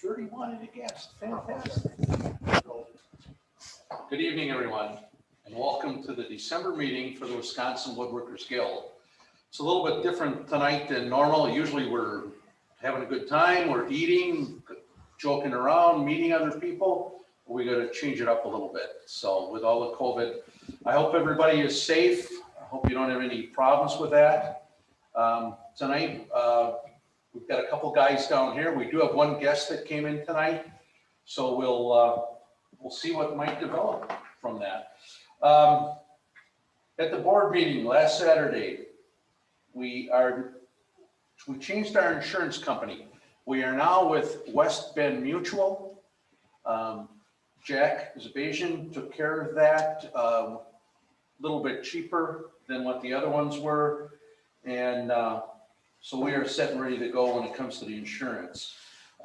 31 against. Fantastic. Good evening, everyone, and welcome to the December meeting for the Wisconsin Woodworkers Guild. It's a little bit different tonight than normal. Usually we're having a good time, we're eating, joking around, meeting other people. We got to change it up a little bit. So with all the COVID, I hope everybody is safe. I hope you don't have any problems with that. Tonight, we've got a couple guys down here. We do have one guest that came in tonight, so we'll see what might develop from that. At the board meeting last Saturday, we changed our insurance company. We are now with West Bend Mutual. Jack Zabazian took care of that, a little bit cheaper than what the other ones were, and so we are set and ready to go when it comes to the insurance.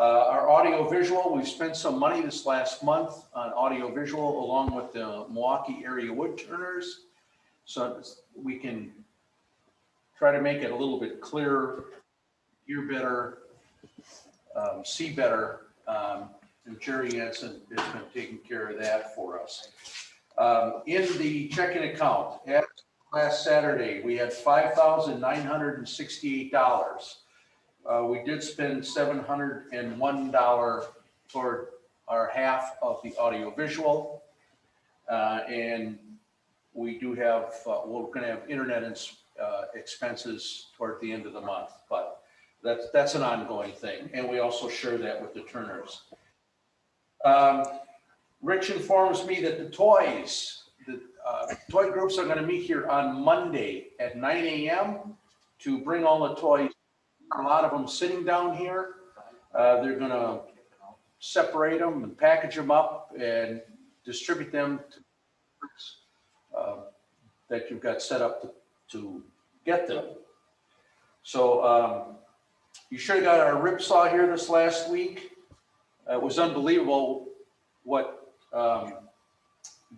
Our audio visual, we've spent some money this last month on audio visual along with the Milwaukee area wood turners, so we can try to make it a little bit clearer, hear better, see better. And Jerry Hansen has been taking care of that for us. In the checking account, at last Saturday, we had $5,968. We did spend $701 toward our half of the audiovisual. And we do have, we're going to have internet expenses toward the end of the month, but that's an ongoing thing. And we also share that with the Turners. Rich informs me that the toy groups are going to meet here on Monday at 9 a.m. to bring all the toys. A lot of them sitting down here. They're going to separate them and package them up and distribute them to groups that you've got set up to get them. So you should have got our ripsaw here this last week. It was unbelievable what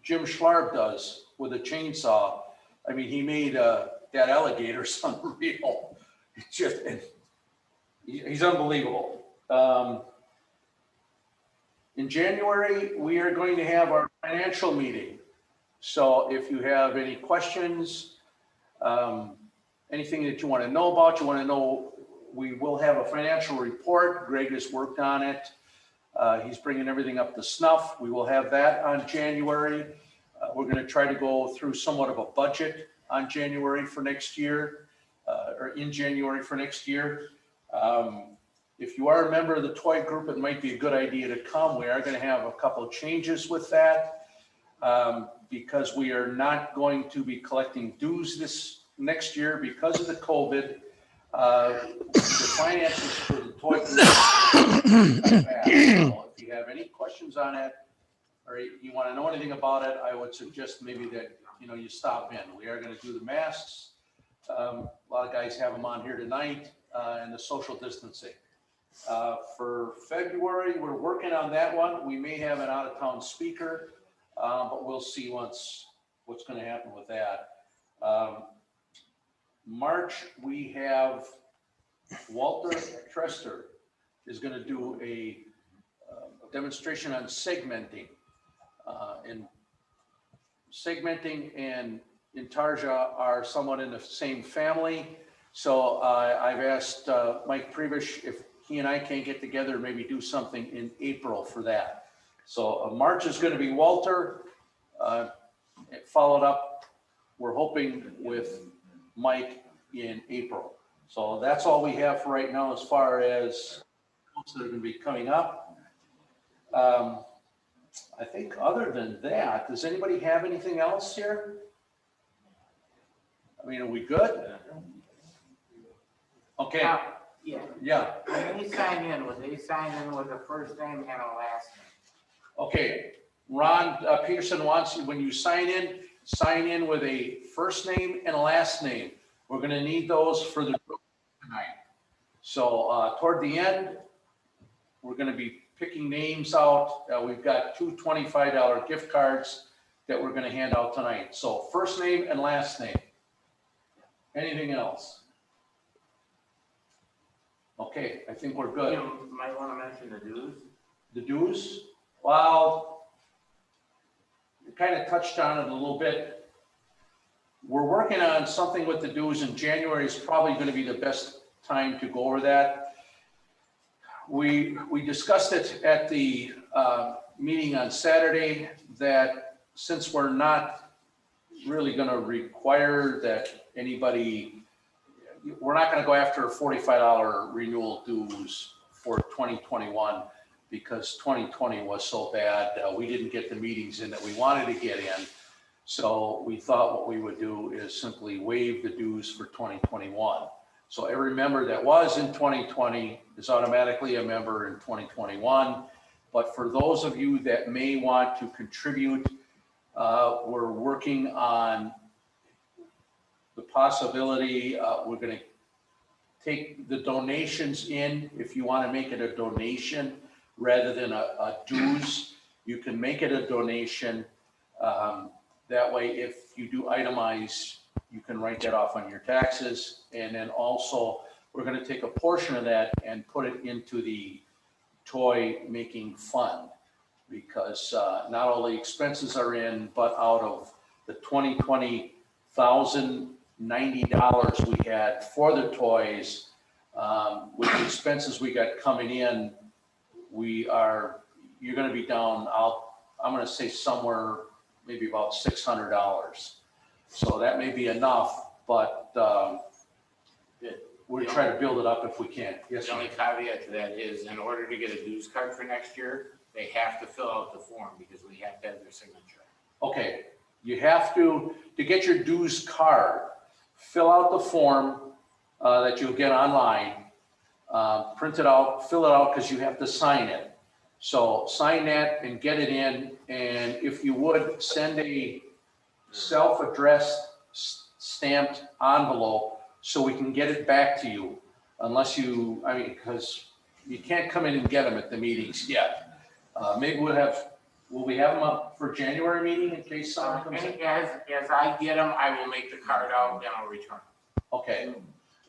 Jim Schlarb does with a chainsaw. I mean, he made that alligator's unreal. It's just, he's unbelievable. In January, we are going to have our financial meeting. So if you have any questions, anything that you want to know about, we will have a financial report. Greg has worked on it. He's bringing everything up to snuff. We will have that on January. We're going to try to go through somewhat of a budget on January for next year, or in January for next year. If you are a member of the toy group, it might be a good idea to come. We are going to have a couple of changes with that because we are not going to be collecting dues this next year because of the COVID. The finances for the toy group. So if you have any questions on it, or you want to know anything about it, I would suggest maybe that you stop in. We are going to do the masks. A lot of guys have them on here tonight, and the social distancing. For February, we're working on that one. We may have an out-of-town speaker, but we'll see what's going to happen with that. March, we have Walter Trester is going to do a demonstration on segmenting. And segmenting and Intarsia are somewhat in the same family. So I've asked Mike Prebish if he and I can't get together and maybe do something in April for that. So March is going to be Walter. Followed up, we're hoping with Mike in April. So that's all we have for right now as far as that are going to be coming up. I think other than that, does anybody have anything else here? I mean, are we good? Okay. Yeah. When they sign in, would they sign in with a first name and a last name? Okay. Ron Peterson wants you, when you sign in with a first name and a last name. We're going to need those for the group tonight. So toward the end, we're going to be picking names out. We've got two $25 gift cards that we're going to hand out tonight. So first name and last name. Anything else? Okay, I think we're good. You might want to mention the dues. The dues, well, you kind of touched on it a little bit. We're working on something with the dues, and January is probably going to be the best time to go over that. We discussed it at the meeting on Saturday that since we're not really going to require that anybody, we're not going to go after $45 renewal dues for 2021 because 2020 was so bad. We didn't get the meetings in that we wanted to get in. So we thought what we would do is simply waive the dues for 2021. So every member that was in 2020 is automatically a member in 2021. But for those of you that may want to contribute, we're working on the possibility, we're going to take the donations in. If you want to make it a donation rather than a dues, you can make it a donation. That way, if you do itemize, you can write that off on your taxes. And then also, we're going to take a portion of that and put it into the toy making fund, because not all the expenses are in, but out of the $1,090 we had for the toys, with the expenses we got coming in, you're going to be down, I'm going to say somewhere maybe about $600. So that may be enough, but we're trying to build it up if we can. Yes, The only caveat to that is, in order to get a dues card for next year, they have to fill out the form because we have to have their signature. Okay, you have to get your dues card, fill out the form that you'll get online, print it out, fill it out because you have to sign it. So sign that and get it in, and if you would, send a self-addressed stamped envelope so we can get it back to you, unless because you can't come in and get them at the meetings yet. Maybe will we have them up for January meeting in case someone comes in? As I get them, I will make the card out and I'll return them. Okay.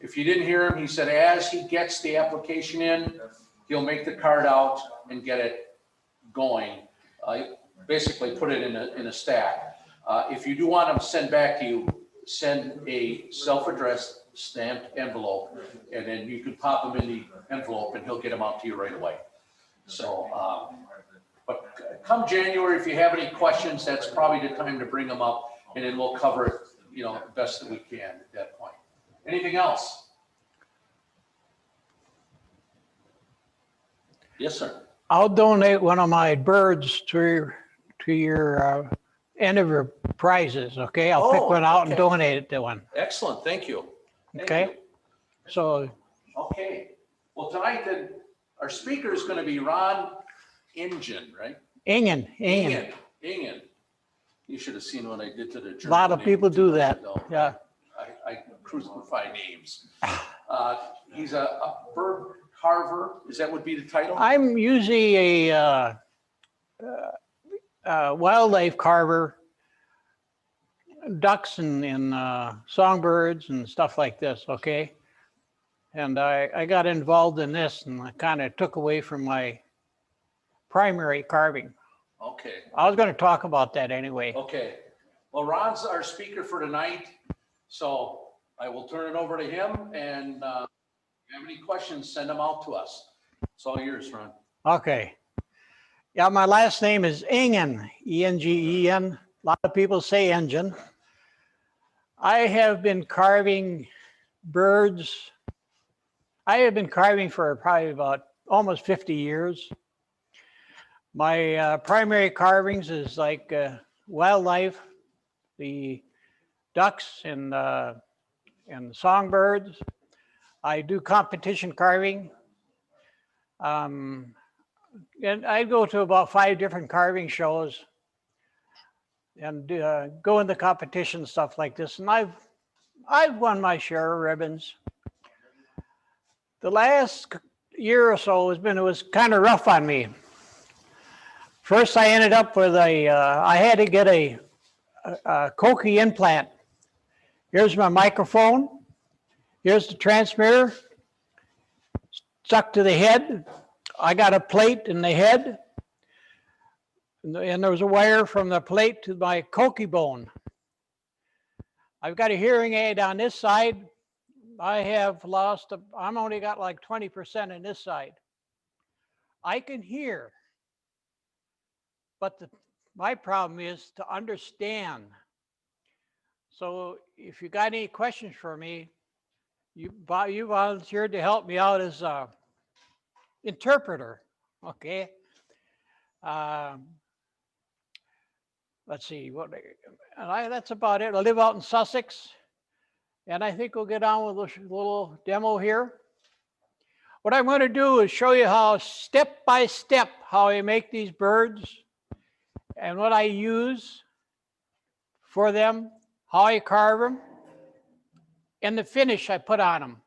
If you didn't hear him, he said as he gets the application in, he'll make the card out and get it going. Basically put it in a stack. If you do want them sent back to you, send a self-addressed stamped envelope, and then you can pop them in the envelope and he'll get them out to you right away. So, but come January, if you have any questions, that's probably the time to bring them up, and then we'll cover it, the best that we can at that point. Anything else? Yes, sir. I'll donate one of my birds to your end of your prizes, okay? I'll pick one out and donate it to one. Excellent, thank you. Okay? So. Okay, well, tonight then, our speaker is going to be Ron Ingen, right? Ingen. Ingen. You should have seen what I did to the German. A lot of people do that, yeah. I crucify names. He's a bird carver, is that would be the title? I'm usually a wildlife carver, ducks and songbirds and stuff like this, okay? And I got involved in this and I kind of took away from my primary carving. Okay. I was going to talk about that anyway. Okay. Well, Ron's our speaker for tonight, so I will turn it over to him, and if you have any questions, send them out to us. It's all yours, Ron. Okay. Yeah, my last name is Ingen, E-N-G-E-N. A lot of people say engine. I have been carving birds. I have been carving for probably about almost 50 years. My primary carvings is like wildlife, the ducks and songbirds. I do competition carving. And I go to about 5 different carving shows and go in the competition, stuff like this. And I've won my share of ribbons. The last year or so it was kind of rough on me. First, I ended up with I had to get a Kochi implant. Here's my microphone. Here's the transmitter stuck to the head. I got a plate in the head, and there was a wire from the plate to my cokie bone. I've got a hearing aid on this side. I have lost, I'm only got like 20% on this side. I can hear, but my problem is to understand. So if you got any questions for me, you volunteered to help me out as a interpreter, okay? Let's see, that's about it. I live out in Sussex, and I think we'll get on with a little demo here. What I'm going to do is show you how step by step how I make these birds and what I use for them, how I carve them, and the finish I put on them.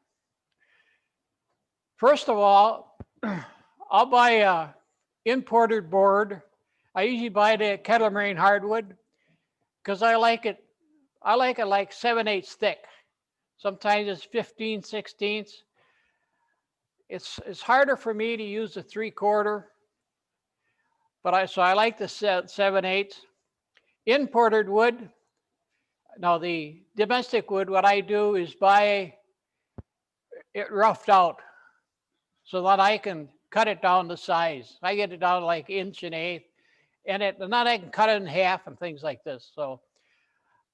First of all, I'll buy a imported board. I usually buy it at Kettle Moraine Hardwood because I like it like 7/8 thick. Sometimes it's 15/16. It's harder for me to use the 3/4, but so I like the 7/8. Imported wood. Now the domestic wood, what I do is buy it roughed out so that I can cut it down to size. I get it down to like 1.1/8, and then I can cut it in half and things like this. So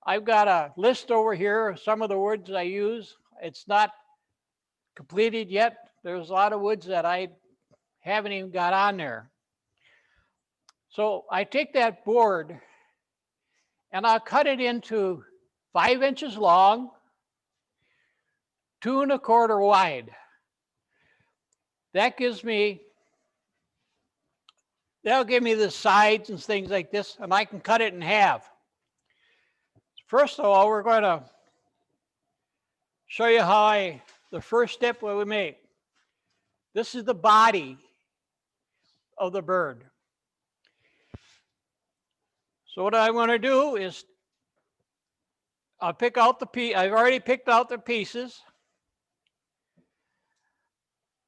I've got a list over here of some of the woods I use. It's not completed yet. There's a lot of woods that I haven't even got on there. So I take that board and I'll cut it into 5 inches long, 2 1/4 wide. That'll give me the sides and things like this, and I can cut it in half. First of all, we're going to show you how the first step what we make. This is the body of the bird. So what I want to do is I'll pick out the piece. I've already picked out the pieces.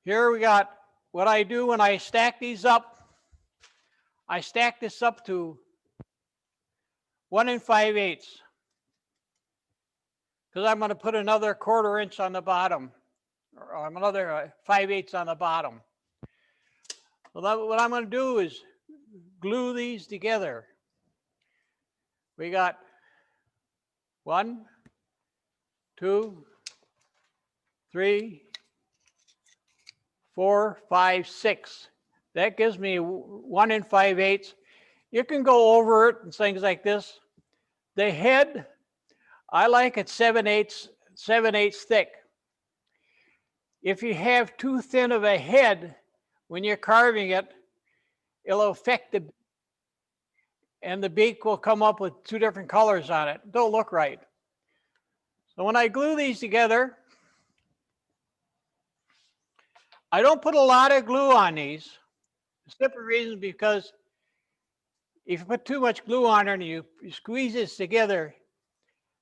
Here we got what I do when I stack these up. I stack this up to 1 5/8 because I'm going to put another 1/4 inch on the bottom, or another 5/8 on the bottom. Well, what I'm going to do is glue these together. We got 1, 2, 3, 4, 5, 6. That gives me 1 5/8. You can go over it and things like this. The head, I like it 7/8 thick. If you have too thin of a head when you're carving it, it'll affect and the beak will come up with 2 different colors on it. Don't look right. So when I glue these together, I don't put a lot of glue on these. The simple reason because if you put too much glue on it and you squeeze this together,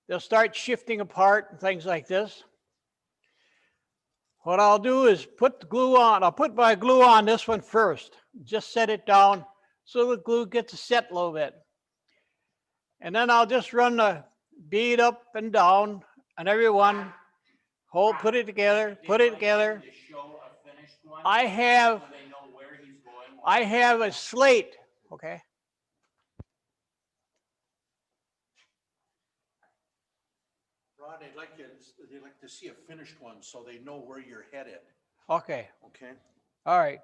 they'll start shifting apart and things like this. What I'll do is put the glue on. I'll put my glue on this one first. Just set it down so the glue gets set a little bit. And then I'll just run the bead up and down on every one. Put it together, put it together. I have a slate, okay? Ron, they'd like to see a finished one so they know where you're headed. Okay. Okay. All right.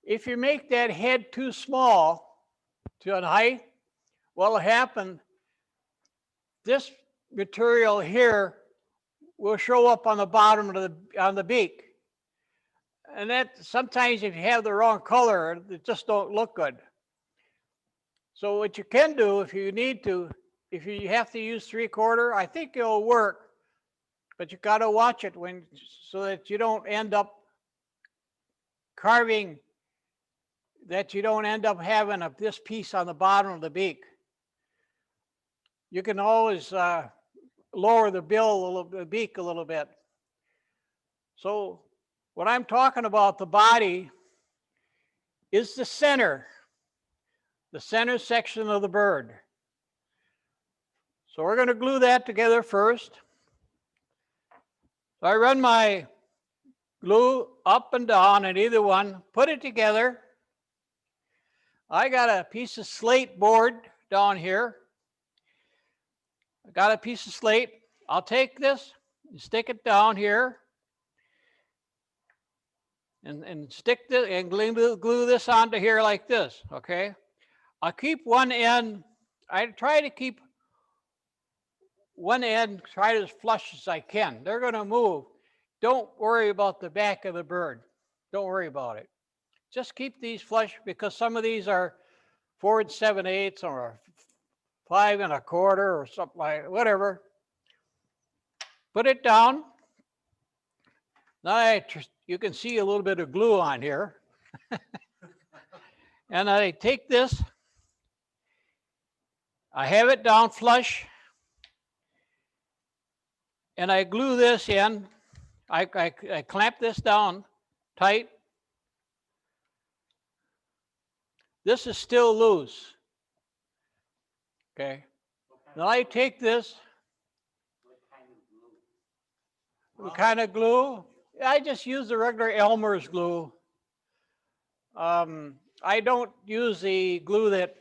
If you make that head too small to a height, what'll happen, this material here will show up on the bottom of on the beak. And that sometimes if you have the wrong color, it just don't look good. So what you can do if you need to, if you have to use 3/4, I think it'll work, but you got to watch it so that you don't end up carving, that you don't end up having this piece on the bottom of the beak. You can always lower the beak a little bit. So What I'm talking about, the body, is the center section of the bird. So we're going to glue that together first. So I run my glue up and down on either one, put it together. I got a piece of slate board down here. I got a piece of slate. I'll take this and stick it down here and stick this and glue this onto here like this, okay? I'll keep one end, I try to keep one end try as flush as I can. They're gonna move. Don't worry about the back of the bird. Don't worry about it. Just keep these flush because some of these are 4 7/8 or 5 1/4 or something like whatever. Put it down. Now you can see a little bit of glue on here. And I take this, I have it down flush, and I glue this in. I clamp this down tight. This is still loose. Okay. Now I take this. What kind of glue? I just use the regular Elmer's glue. I don't use the glue that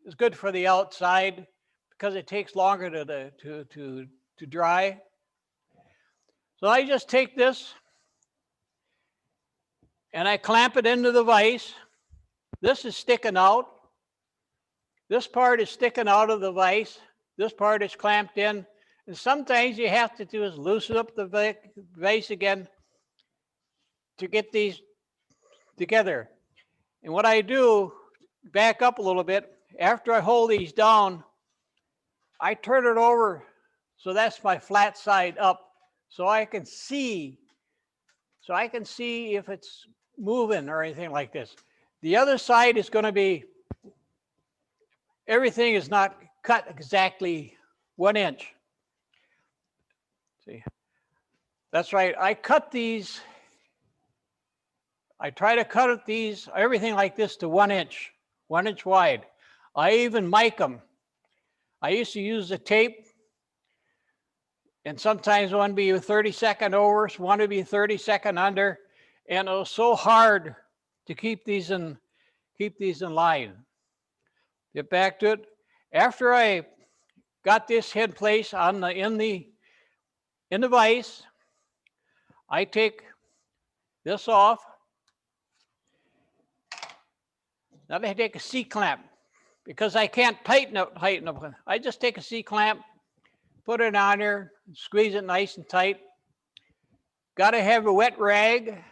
is good for the outside because it takes longer to dry. So I just take this and I clamp it into the vise. This is sticking out. This part is sticking out of the vise. This part is clamped in. And sometimes you have to do is loosen up the vise again to get these together. And what I do, back up a little bit, after I hold these down, I turn it over so that's my flat side up so I can see if it's moving or anything like this. The other side is going to be, everything is not cut exactly 1 inch. See, that's right. I cut these. I try to cut these, everything like this to 1 inch, 1 inch wide. I even mic them. I used to use the tape, and sometimes one would be 30-second over, one would be 30-second under, and it was so hard to keep these in line. Get back to it. After I got this head place on in the vise, I take this off. Now I take a C-clamp because I can't tighten up. I just take a C-clamp, put it on there, squeeze it nice and tight. Got to have a wet rag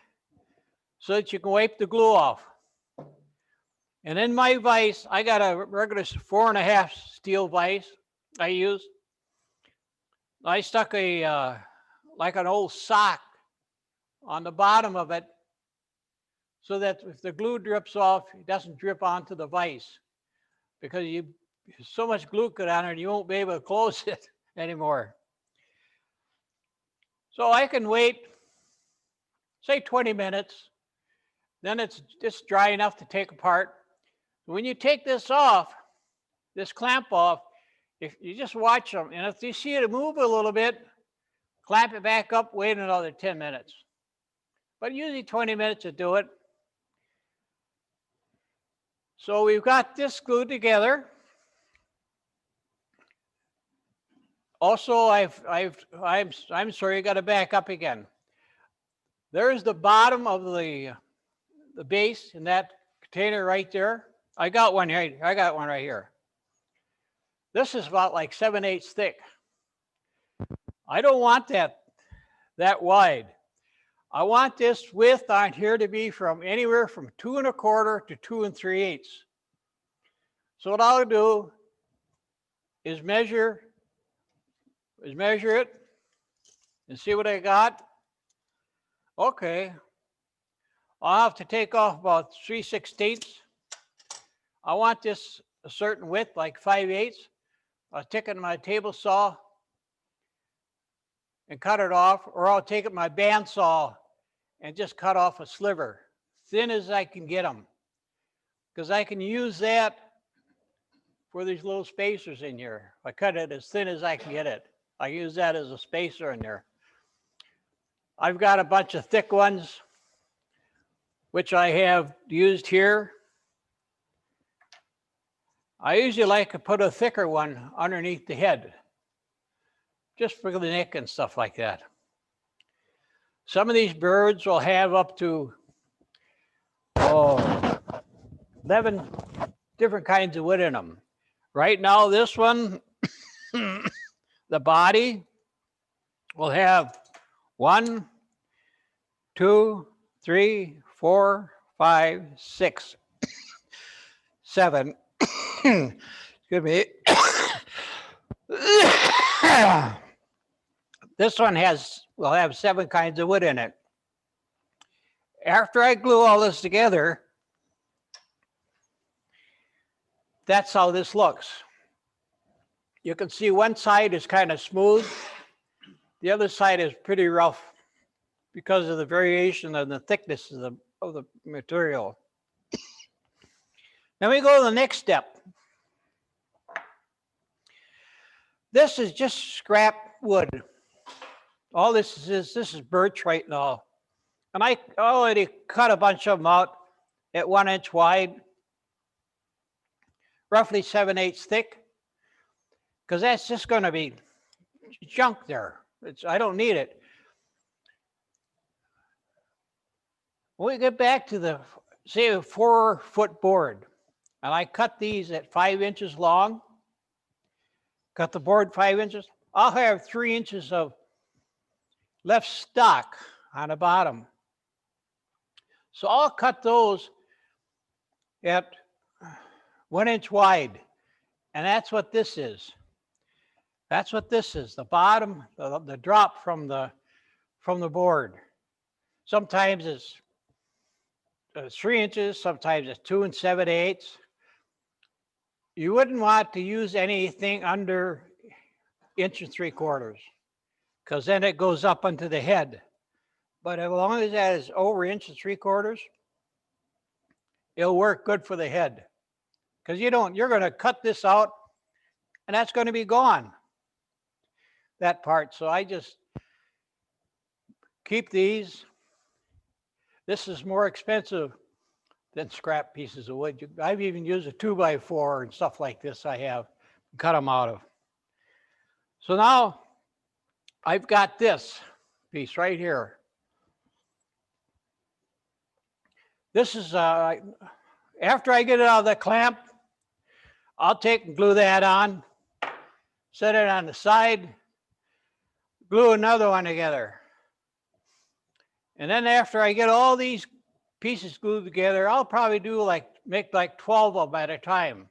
so that you can wipe the glue off. And in my vise, I got a regular 4.5 steel vise I use. I stuck a like an old sock on the bottom of it so that if the glue drips off, it doesn't drip onto the vise because so much glue got on it, you won't be able to close it anymore. So I can wait, say 20 minutes, then it's just dry enough to take apart. When you take this off, this clamp off, if you just watch them, and if you see it move a little bit, clamp it back up, wait another 10 minutes. But usually 20 minutes to do it. So we've got this glued together. Also, I'm sorry, you got to back up again. There's the bottom of the base in that container right there. I got one right here. This is about like 7/8 thick. I don't want that wide. I want this width on here to be from anywhere from 2 1/4 to 2 3/8. So what I'll do is measure it and see what I got. Okay. I'll have to take off about 3/16. I want this a certain width, like 5/8. I'll take it in my table saw and cut it off, or I'll take it in my band saw and just cut off a sliver, thin as I can get them, because I can use that for these little spacers in here. I cut it as thin as I can get it. I use that as a spacer in there. I've got a bunch of thick ones, which I have used here. I usually like to put a thicker one underneath the head, just for the neck and stuff like that. Some of these birds will have up to 11 different kinds of wood in them. Right now, this one, the body will have 1, 2, 3, 4, 5, 6, 7. Excuse me. This one will have 7 kinds of wood in it. After I glue all this together, that's how this looks. You can see one side is kind of smooth. The other side is pretty rough because of the variation in the thickness of the material. Then we go to the next step. This is just scrap wood. All this is birch right now. And I already cut a bunch of them out at 1 inch wide, roughly 7/8 thick, because that's just going to be junk there. I don't need it. When we get back to the, say, a 4-foot board, and I cut these at 5 inches long, cut the board 5 inches, I'll have 3 inches of left stock on the bottom. So I'll cut those at 1 inch wide, and that's what this is. That's what this is, the bottom, the drop from the board. Sometimes it's 3 inches, sometimes it's 2 7/8. You wouldn't want to use anything under 1 3/4 inches, because then it goes up onto the head. But as long as that is over 1 3/4 inches, it'll work good for the head. Because you're going to cut this out, and that's going to be gone, that part. So I just keep these. This is more expensive than scrap pieces of wood. I've even used a 2x4 and stuff like this I have cut them out of. So now I've got this piece right here. This is, after I get it out of the clamp, I'll take and glue that on, set it on the side, glue another one together. And then after I get all these pieces glued together, I'll probably make like 12 of them at a time.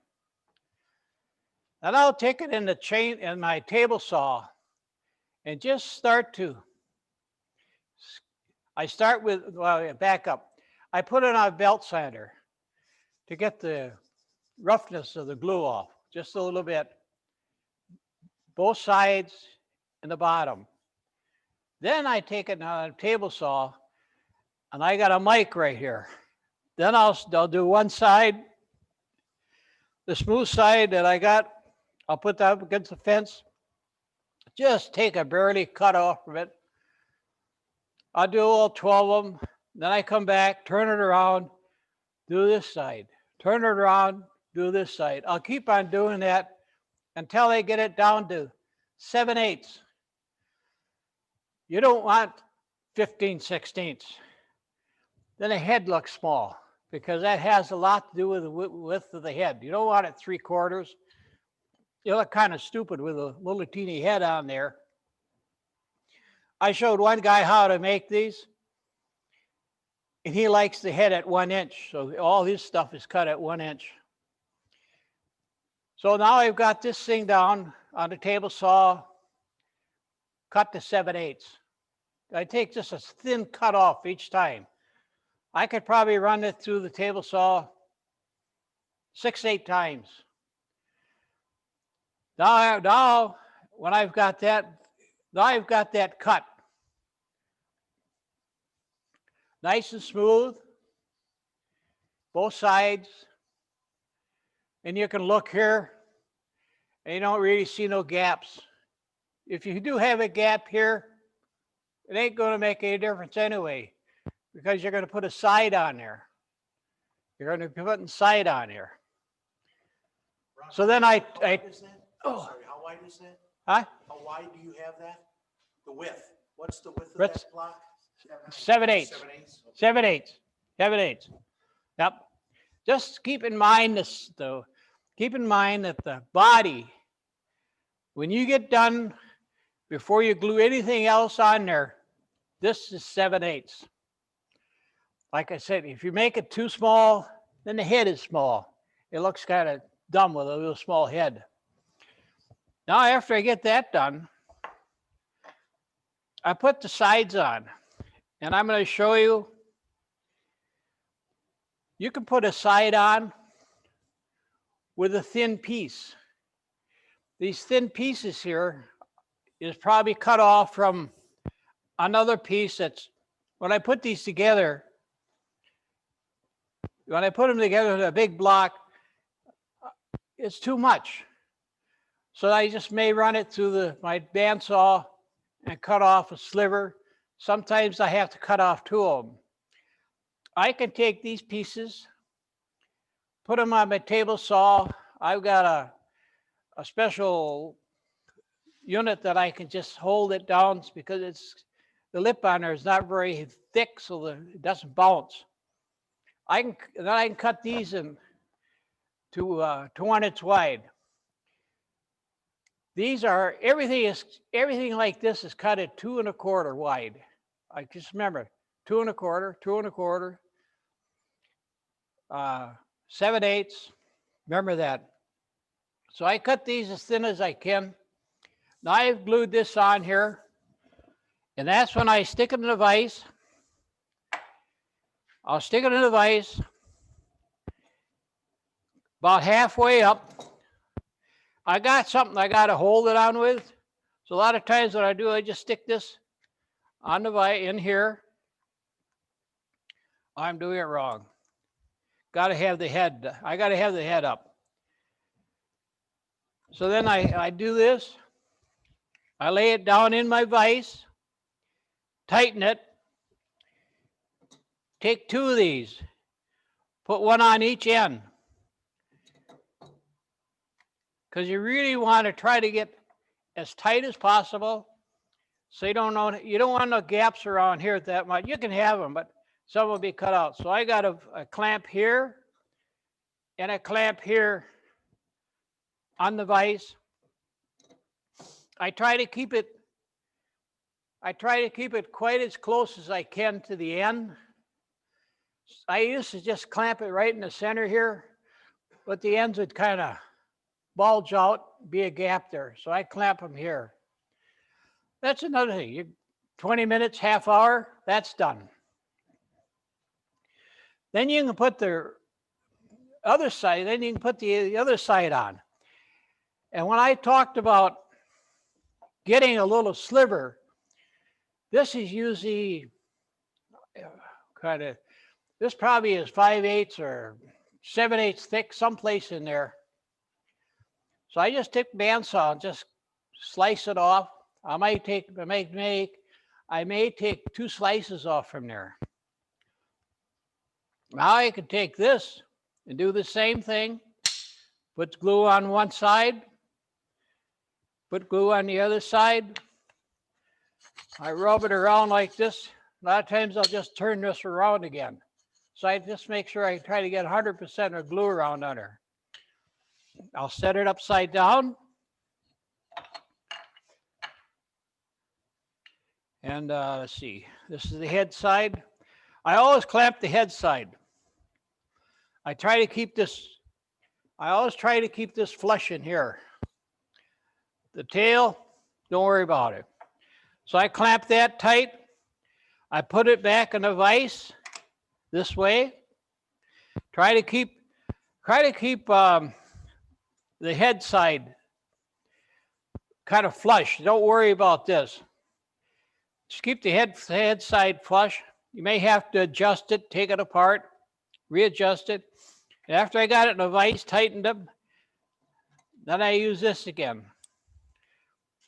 Then I'll take it in my table saw and just start to, back up. I put it on a belt sander to get the roughness of the glue off, just a little bit, both sides and the bottom. Then I take it on a table saw, and I got a mic right here. Then I'll do one side, the smooth side that I got, I'll put that up against the fence. Just take a barely cut off of it. I'll do all 12 of them. Then I come back, turn it around, do this side. Turn it around, do this side. I'll keep on doing that until I get it down to 7/8. You don't want 15/16. Then the head looks small, because that has a lot to do with the width of the head. You don't want it 3/4. You look kind of stupid with a little teeny head on there. I showed one guy how to make these, and he likes the head at 1 inch. So all his stuff is cut at 1 inch. So now I've got this thing down on the table saw, cut to 7/8. I take just a thin cut off each time. I could probably run it through the table saw 6-8 times. Now when I've got that cut, nice and smooth, both sides. And you can look here, and you don't really see no gaps. If you do have a gap here, it ain't going to make any difference anyway, because you're going to put a side on there. You're going to be putting side on here. So then How wide is that? Oh. Sorry, how wide is that? Huh? How wide do you have that? The width? What's the width of Width? that block? 7/8. 7/8? 7/8. 7/8. Yep. Just keep in mind this, though. Keep in mind that the body, when you get done, before you glue anything else on there, this is 7/8. Like I said, if you make it too small, then the head is small. It looks kind of dumb with a little small head. Now, after I get that done, I put the sides on, and I'm going to show you. You can put a side on with a thin piece. These thin pieces here is probably cut off from another piece that's, when I put these together, when I put them together in a big block, it's too much. So I just may run it through my bandsaw and cut off a sliver. Sometimes I have to cut off 2 of them. I can take these pieces, put them on my table saw. I've got a special unit that I can just hold it down because the lip on there is not very thick, so it doesn't bounce. Then I can cut these in to 1 inch wide. These are, everything like this is cut at 2 1/4 wide. I just remember 2 1/4, 2 1/4, 7/8. Remember that. So I cut these as thin as I can. Now I've glued this on here, and that's when I stick it in the vise. I'll stick it in the vise about halfway up. I got something I got to hold it on with. So a lot of times what I do, I just stick this on the vise in here. I'm doing it wrong. Got to have the head. I got to have the head up. So then I do this. I lay it down in my vise, tighten it, take 2 of these, put 1 on each end. Because you really want to try to get as tight as possible, so you don't want no gaps around here that much. You can have them, but some will be cut out. So I got a clamp here and a clamp here on the vise. I try to keep it quite as close as I can to the end. I used to just clamp it right in the center here, but the ends would kind of bulge out, be a gap there. So I clamp them here. That's another thing. 20 minutes, half hour, that's done. Then you can put the other side, then you can put the other side on. And when I talked about getting a little sliver, this is usually this probably is 5/8 or 7/8 thick, someplace in there. So I just take bandsaw and just slice it off. I may take 2 slices off from there. Now I can take this and do the same thing. Put glue on one side, put glue on the other side. I rub it around like this. A lot of times I'll just turn this around again. So I just make sure I try to get 100% of glue around under. I'll set it upside down. And let's see, this is the head side. I always clamp the head side. I always try to keep this flush in here. The tail, don't worry about it. So I clamp that tight. I put it back in the vise this way. Try to keep the head side kind of flush. Don't worry about this. Just keep the head side flush. You may have to adjust it, take it apart, readjust it. And after I got it in a vise, tightened them, then I use this again.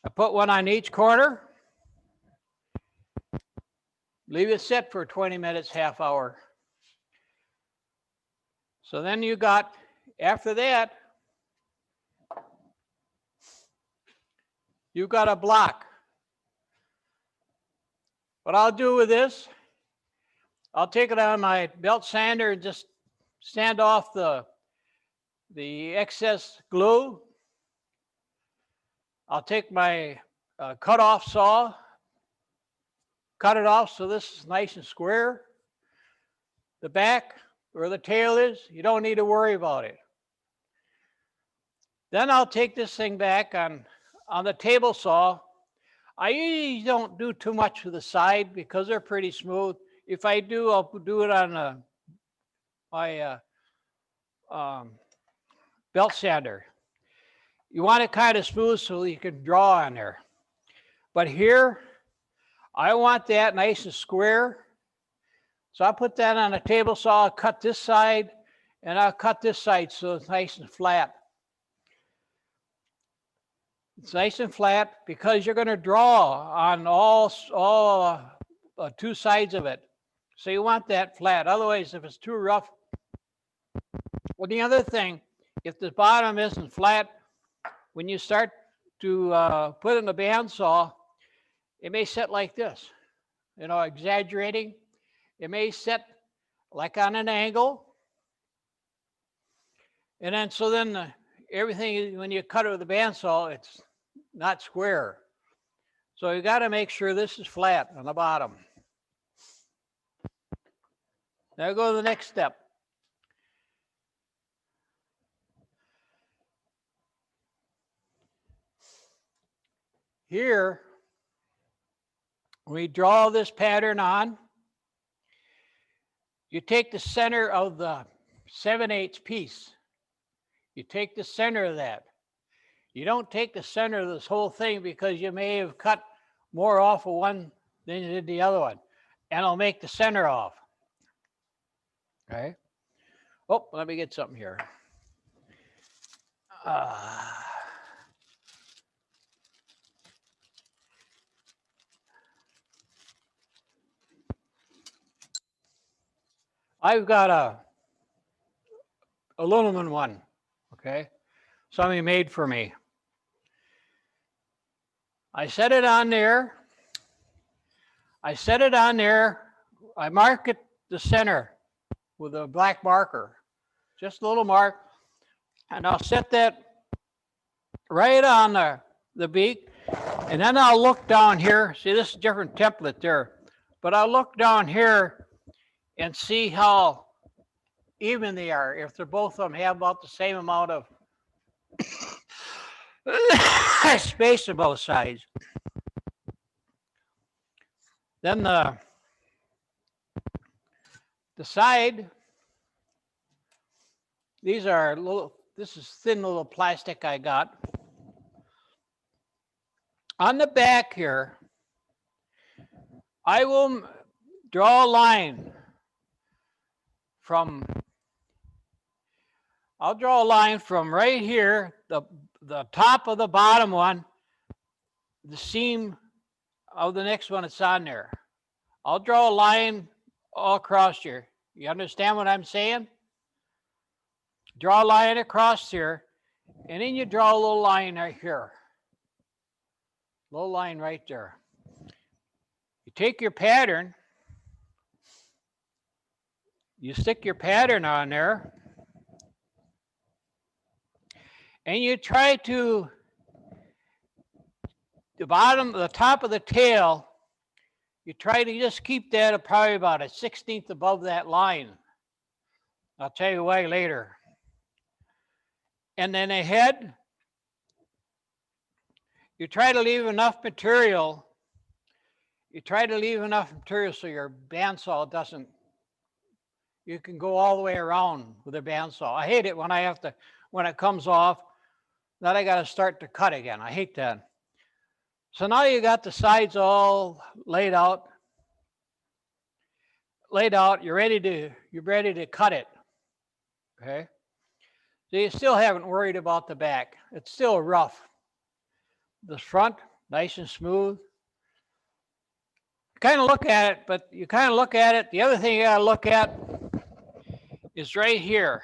I put one on each corner, leave it sit for 20 minutes, half hour. So then you got, after that, you got a block. What I'll do with this, I'll take it on my belt sander and just sand off the excess glue. I'll take my cut-off saw, cut it off so this is nice and square. The back, where the tail is, you don't need to worry about it. Then I'll take this thing back on the table saw. I usually don't do too much to the side because they're pretty smooth. If I do, I'll do it on my belt sander. You want it kind of smooth so you can draw on there. But here, I want that nice and square. So I'll put that on a table saw, I'll cut this side, and I'll cut this side so it's nice and flat. It's nice and flat because you're going to draw on all two sides of it. So you want that flat. Otherwise, if it's too rough. Well, the other thing, if the bottom isn't flat, when you start to put in the bandsaw, it may sit like this, you know, exaggerating. It may sit like on an angle. And then, so then everything, when you cut it with the bandsaw, it's not square. So you got to make sure this is flat on the bottom. Now go to the next step. Here, we draw this pattern on. You take the center of the 7/8 piece. You take the center of that. You don't take the center of this whole thing because you may have cut more off of one than you did the other one. And I'll make the center off. Okay. Oh, let me get something here. I've got a aluminum one, okay? Somebody made for me. I set it on there. I mark it the center with a black marker, just a little mark. And I'll set that right on the beak. And then I'll look down here. See, this is a different template there. But I'll look down here and see how even they are. If they're both of them have about the same amount of space on both sides. Then the side, these are this is thin little plastic I got. On the back here, I will draw a line from, I'll draw a line from right here, the top of the bottom one, the seam of the next one that's on there. I'll draw a line all across here. You understand what I'm saying? Draw a line across here, and then you draw a little line right here. Little line right there. You take your pattern, you stick your pattern on there, and you try to, the top of the tail, you try to just keep that probably about a 1/16 above that line. I'll tell you why later. And then the head, you try to leave enough material. You try to leave enough material so your bandsaw doesn't, you can go all the way around with a bandsaw. I hate it when I have to, when it comes off, then I got to start to cut again. I hate that. So now you got the sides all laid out. laid out, you're ready to cut it. Okay. So you still haven't worried about the back. It's still rough. The front, nice and smooth. Kind of look at it, but you kind of look at it. The other thing you got to look at is right here.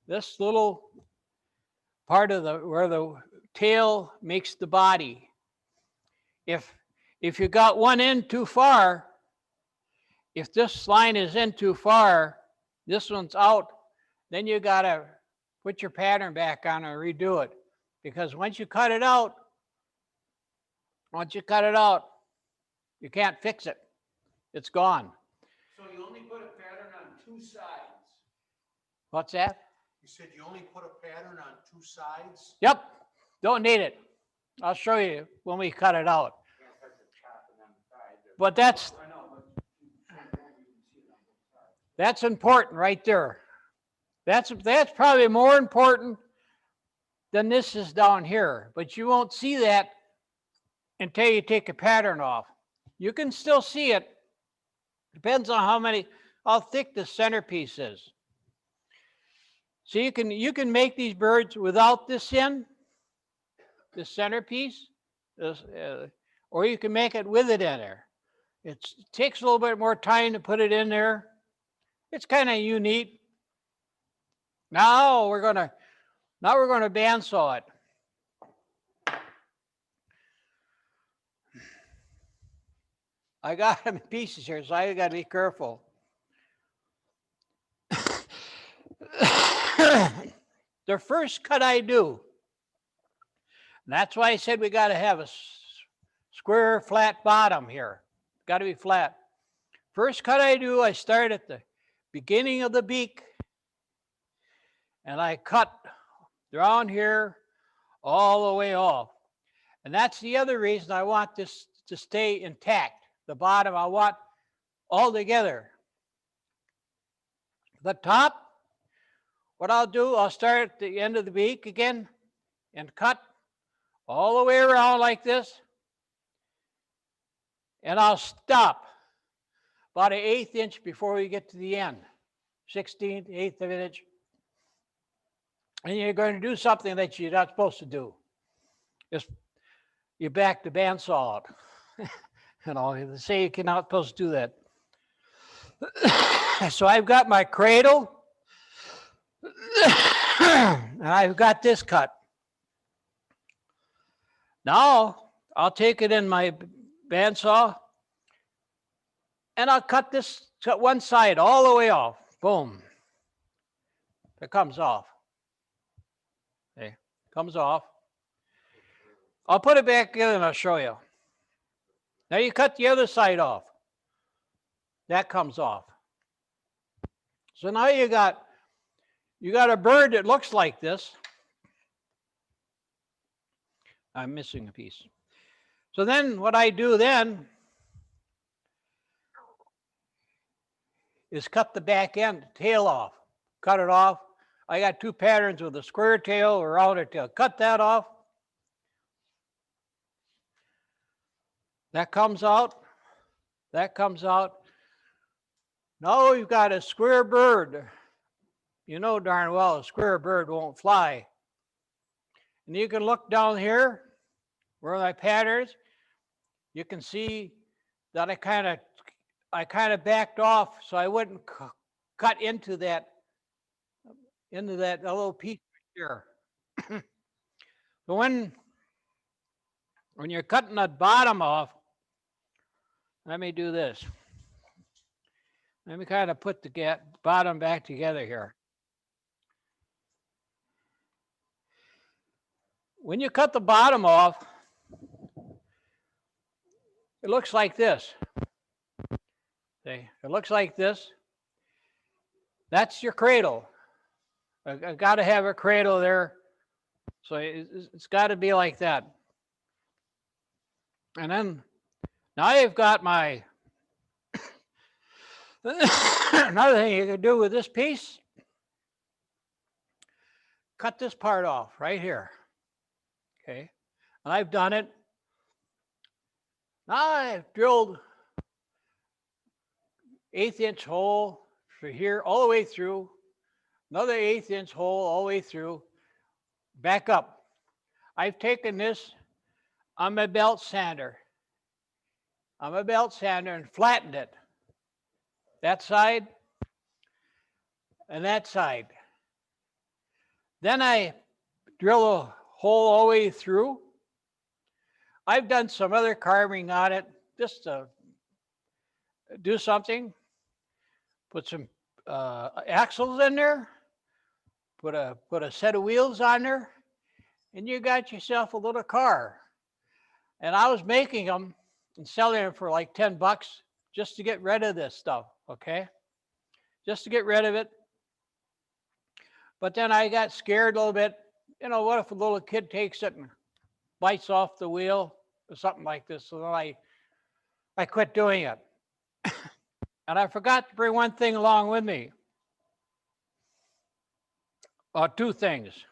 This little part of where the tail makes the body. If you got one end too far, if this line is in too far, this one's out, then you got to put your pattern back on and redo it. Because once you cut it out, you can't fix it. It's gone. So you only put a pattern on two sides? What's that? You said you only put a pattern on two sides? Yep. Don't need it. I'll show you when we cut it out. But that's important right there. That's probably more important than this is down here. But you won't see that until you take a pattern off. You can still see it. Depends on how thick the centerpiece is. So you can make these birds without this in, the centerpiece, or you can make it with it in there. It takes a little bit more time to put it in there. It's kind of unique. Now we're gonna bandsaw it. I got them in pieces here, so I got to be careful. The first cut I do, and that's why I said we got to have a square, flat bottom here. Got to be flat. First cut I do, I start at the beginning of the beak, and I cut down here all the way off. And that's the other reason I want this to stay intact. The bottom I want all together. The top, what I'll do, I'll start at the end of the beak again and cut all the way around like this. And I'll stop about 1/8 inch before we get to the end. 1/16, 1/8 of an inch. And you're going to do something that you're not supposed to do. You back the bandsaw out. You know, they say you're not supposed to do that. So I've got my cradle, and I've got this cut. Now I'll take it in my bandsaw, and I'll cut one side all the way off. Boom. It comes off. Okay, comes off. I'll put it back in and I'll show you. Now you cut the other side off. That comes off. So now you got a bird that looks like this. I'm missing a piece. So then what I do then is cut the back end, tail off. Cut it off. I got two patterns with a square tail or rounded tail. Cut that off. That comes out. That comes out. Now you've got a square bird. You know darn well a square bird won't fly. And you can look down here where my patterns. You can see that I kind of backed off so I wouldn't cut into that little piece right there. So when you're cutting that bottom off, let me do this. Let me kind of put the bottom back together here. When you cut the bottom off, it looks like this. See, it looks like this. That's your cradle. I got to have a cradle there. So it's got to be like that. And then now I've got my another thing you can do with this piece, cut this part off right here. Okay. And I've done it. Now I've drilled 1/8 hole for here all the way through, another 1/8 hole all the way through, back up. I've taken this on my belt sander, and flattened it. That side and that side. Then I drill a hole all the way through. I've done some other carving on it just to do something. Put some axles in there, put a set of wheels on there, and you got yourself a little car. And I was making them and selling them for like $10 just to get rid of this stuff, okay? Just to get rid of it. But then I got scared a little bit. You know, what if a little kid takes it and bites off the wheel or something like this? So then I quit doing it. And I forgot to bring one thing along with me. Two things.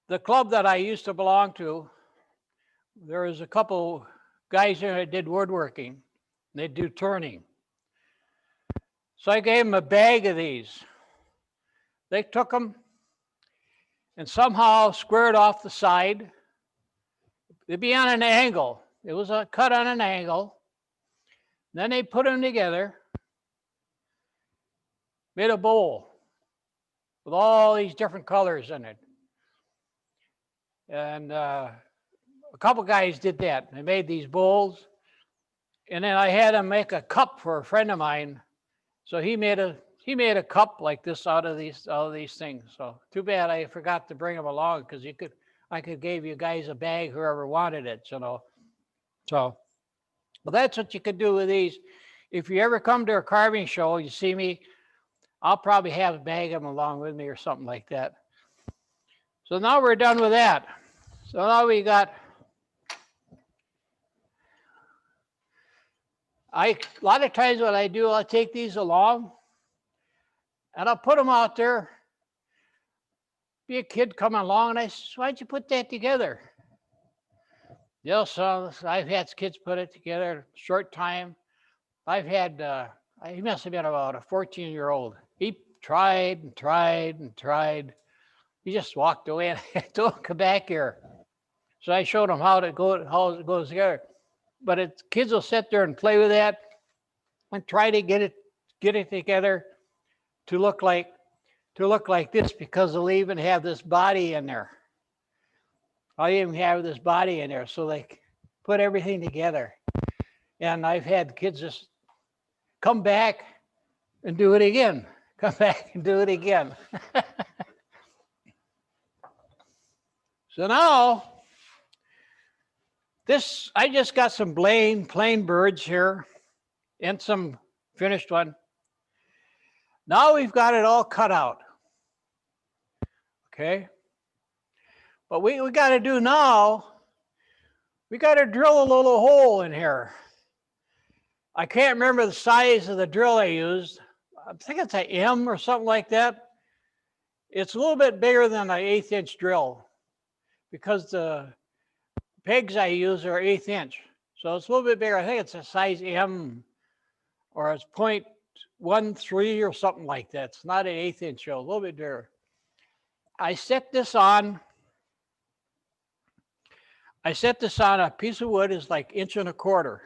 The club that I used to belong to, there was a couple guys there that did woodworking. They do turning. So I gave them a bag of these. They took them and somehow squared off the side. They'd be on an angle. It was a cut on an angle. Then they put them together, made a bowl with all these different colors in it. And a couple guys did that. They made these bowls. And then I had them make a cup for a friend of mine. So he made a cup like this out of these things. So too bad I forgot to bring them along, because I could give you guys a bag, whoever wanted it, you know. So, well, that's what you could do with these. If you ever come to a carving show, you see me, I'll probably have a bag of them along with me or something like that. So now we're done with that. So now we got, a lot of times what I do, I'll take these along and I'll put them out there. Be a kid coming along and I said, why'd you put that together? Yeah, so I've had kids put it together in a short time. I've had, he must have been about a 14-year-old. He tried and tried and tried. He just walked away and I told him, come back here. So I showed him how it goes together. But kids will sit there and play with that and try to get it together to look like this, because they'll even have this body in there. I'll even have this body in there, so they put everything together. And I've had kids just come back and do it again. Come back and do it again. So now, I just got some plain birds here and some finished one. Now we've got it all cut out. Okay? What we got to do now, we got to drill a little hole in here. I can't remember the size of the drill I used. I think it's an M or something like that. It's a little bit bigger than an 1/8 drill, because the pegs I use are 1/8. So it's a little bit bigger. I think it's a size M, or it's 0.13 or something like that. It's not an 1/8 drill, a little bit bigger. I set this on a piece of wood, is like 1.25 inches.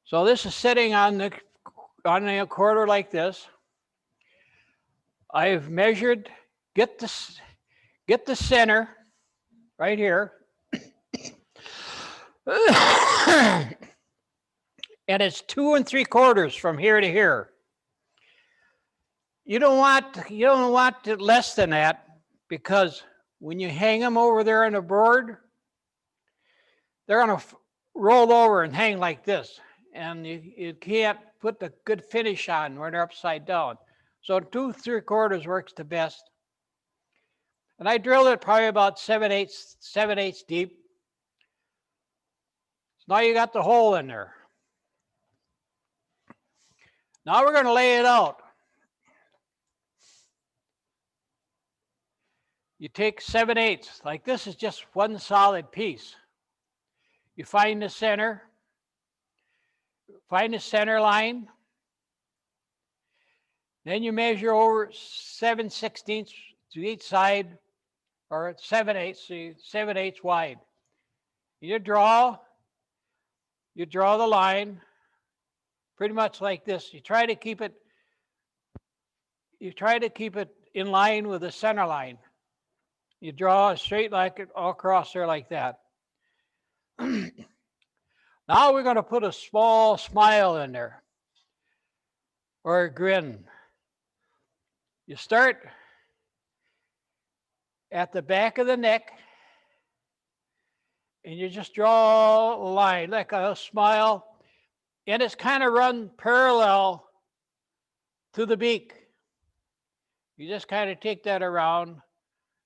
So this is sitting on a quarter like this. I've measured, get the center right here. And it's 2 3/4 from here to here. You don't want it less than that, because when you hang them over there on the board, they're going to roll over and hang like this. And you can't put the good finish on when they're upside down. So 2 3/4 works the best. And I drilled it probably about 7/8 deep. So now you got the hole in there. Now we're going to lay it out. You take 7/8, like this is just one solid piece. You find the center, find the center line. Then you measure over 7/16 to each side, or 7/8, so 7/8 wide. You draw the line pretty much like this. You try to keep it in line with the center line. You draw a straight line all across there like that. Now we're going to put a small smile in there, or a grin. You start at the back of the neck, and you just draw a line like a smile, and it's kind of run parallel to the beak. You just kind of take that around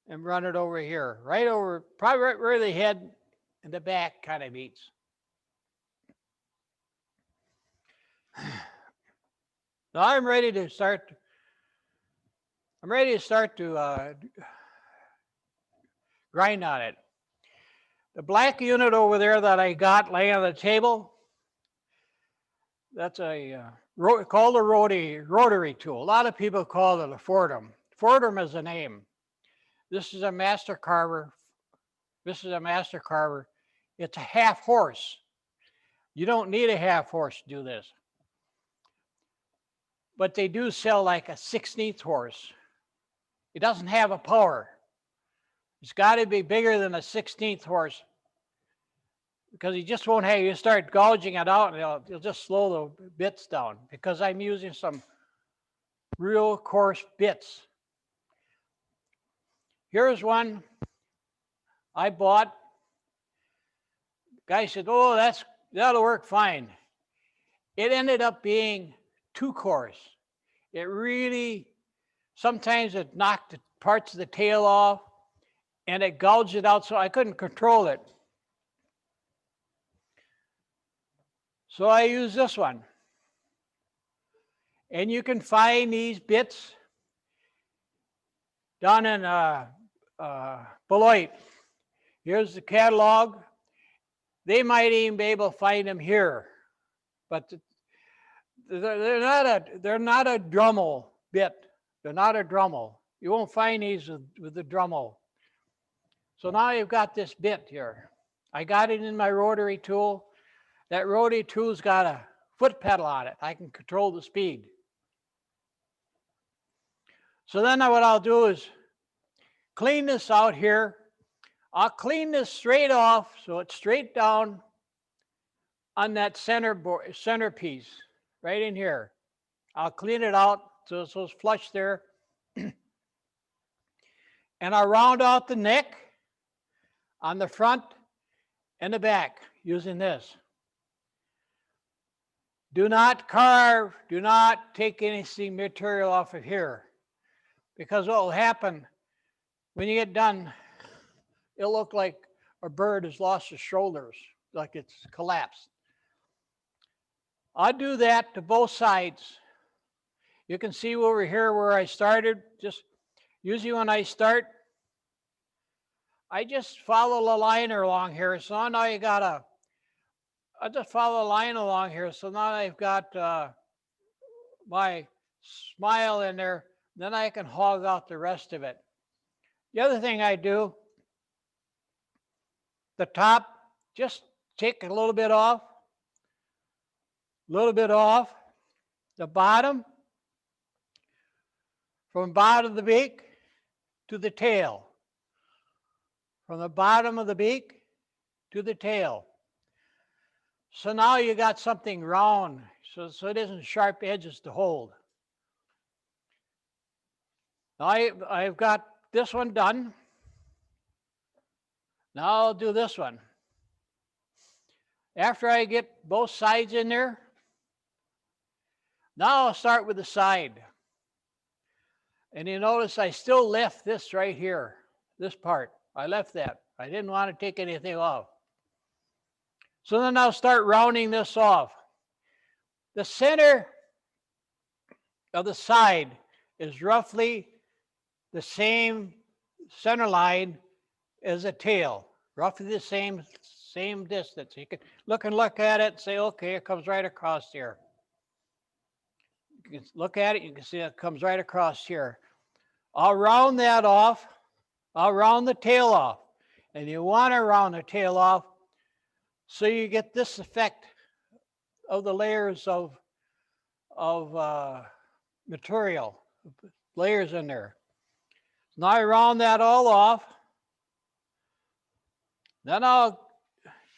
and run it over here, right over, probably right where the head and the back kind of meets. Now I'm ready to start to grind on it. The black unit over there that I got laying on the table, that's called a rotary tool. A lot of people call it a Fordham. Fordham is a name. This is a master carver. It's a half horse. You don't need a half horse to do this. But they do sell like a 16th horse. It doesn't have a power. It's got to be bigger than a 16th horse, because you just won't have, you start gouging it out and it'll just slow the bits down, because I'm using some real coarse bits. Here's one I bought. Guy said, oh, that'll work fine. It ended up being too coarse. It really, sometimes it knocked the parts of the tail off and it gouged it out, so I couldn't control it. So I use this one. And you can find these bits down in Beloit. Here's the catalog. They might even be able to find them here, but they're not a Dremel bit. They're not a Dremel. You won't find these with the Dremel. So now you've got this bit here. I got it in my rotary tool. That rotary tool's got a foot pedal on it. I can control the speed. So then what I'll do is clean this out here. I'll clean this straight off so it's straight down on that center piece right in here. I'll clean it out so it's flush there. And I'll round out the neck on the front and the back using this. Do not carve, do not take anything material off of here, because what will happen when you get done, it'll look like a bird has lost its shoulders, like it's collapsed. I'll do that to both sides. You can see over here where I started. Just usually when I start, I just follow the line along here. So now I just follow the line along here. So now I've got my smile in there. Then I can hog out the rest of it. The other thing I do, the top, just take a little bit off. The bottom, from the bottom of the beak to the tail. From the bottom of the beak to the tail. So now you got something round, so it isn't sharp edges to hold. Now I've got this one done. Now I'll do this one. After I get both sides in there, now I'll start with the side. And you notice I still left this right here, this part. I left that. I didn't want to take anything off. So then I'll start rounding this off. The center of the side is roughly the same center line as the tail, roughly the same same distance. You can look at it and say, okay, it comes right across here. You can look at it, you can see it comes right across here. I'll round that off. I'll round the tail off. And you want to round the tail off so you get this effect of the layers of material, layers in there. Now I round that all off. Then oh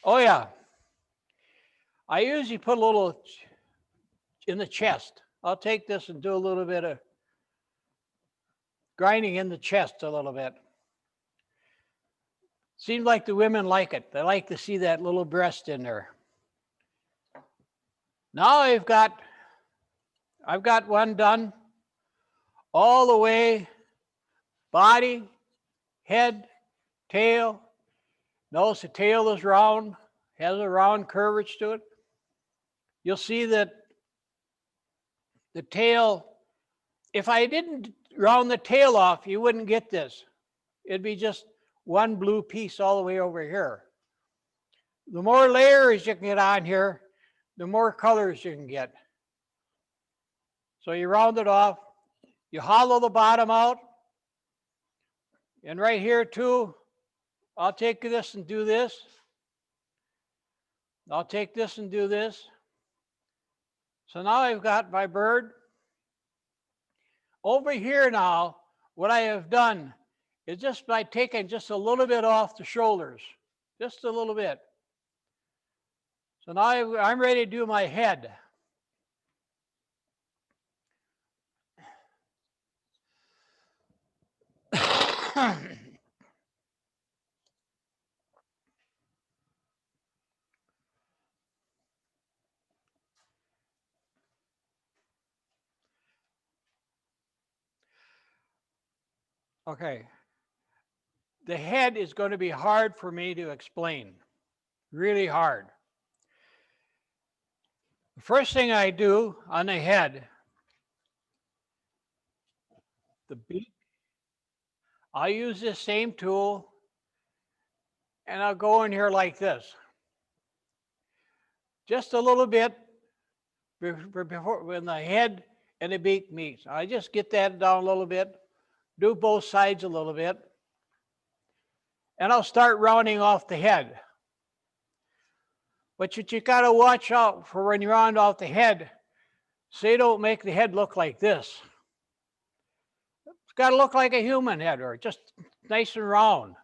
yeah, I usually put a little in the chest. I'll take this and do a little bit of grinding in the chest a little bit. Seems like the women like it. They like to see that little breast in there. Now I've got one done all the way, body, head, tail. Notice the tail is round, has a round curvature to it. You'll see that the tail, if I didn't round the tail off, you wouldn't get this. It'd be just one blue piece all the way over here. The more layers you can get on here, the more colors you can get. So you round it off, you hollow the bottom out, and right here too, I'll take this and do this. I'll take this and do this. So now I've got my bird. Over here now, what I have done is just by taking just a little bit off the shoulders, just a little bit. So now I'm ready to do my head. Okay. The head is going to be hard for me to explain, really hard. The first thing I do on the head, the beak, I'll use this same tool and I'll go in here like this. Just a little bit before when the head and the beak meets. I just get that down a little bit, do both sides a little bit, and I'll start rounding off the head. But you got to watch out for when you round off the head, so you don't make the head look like this. It's got to look like a human head, or just nice and round.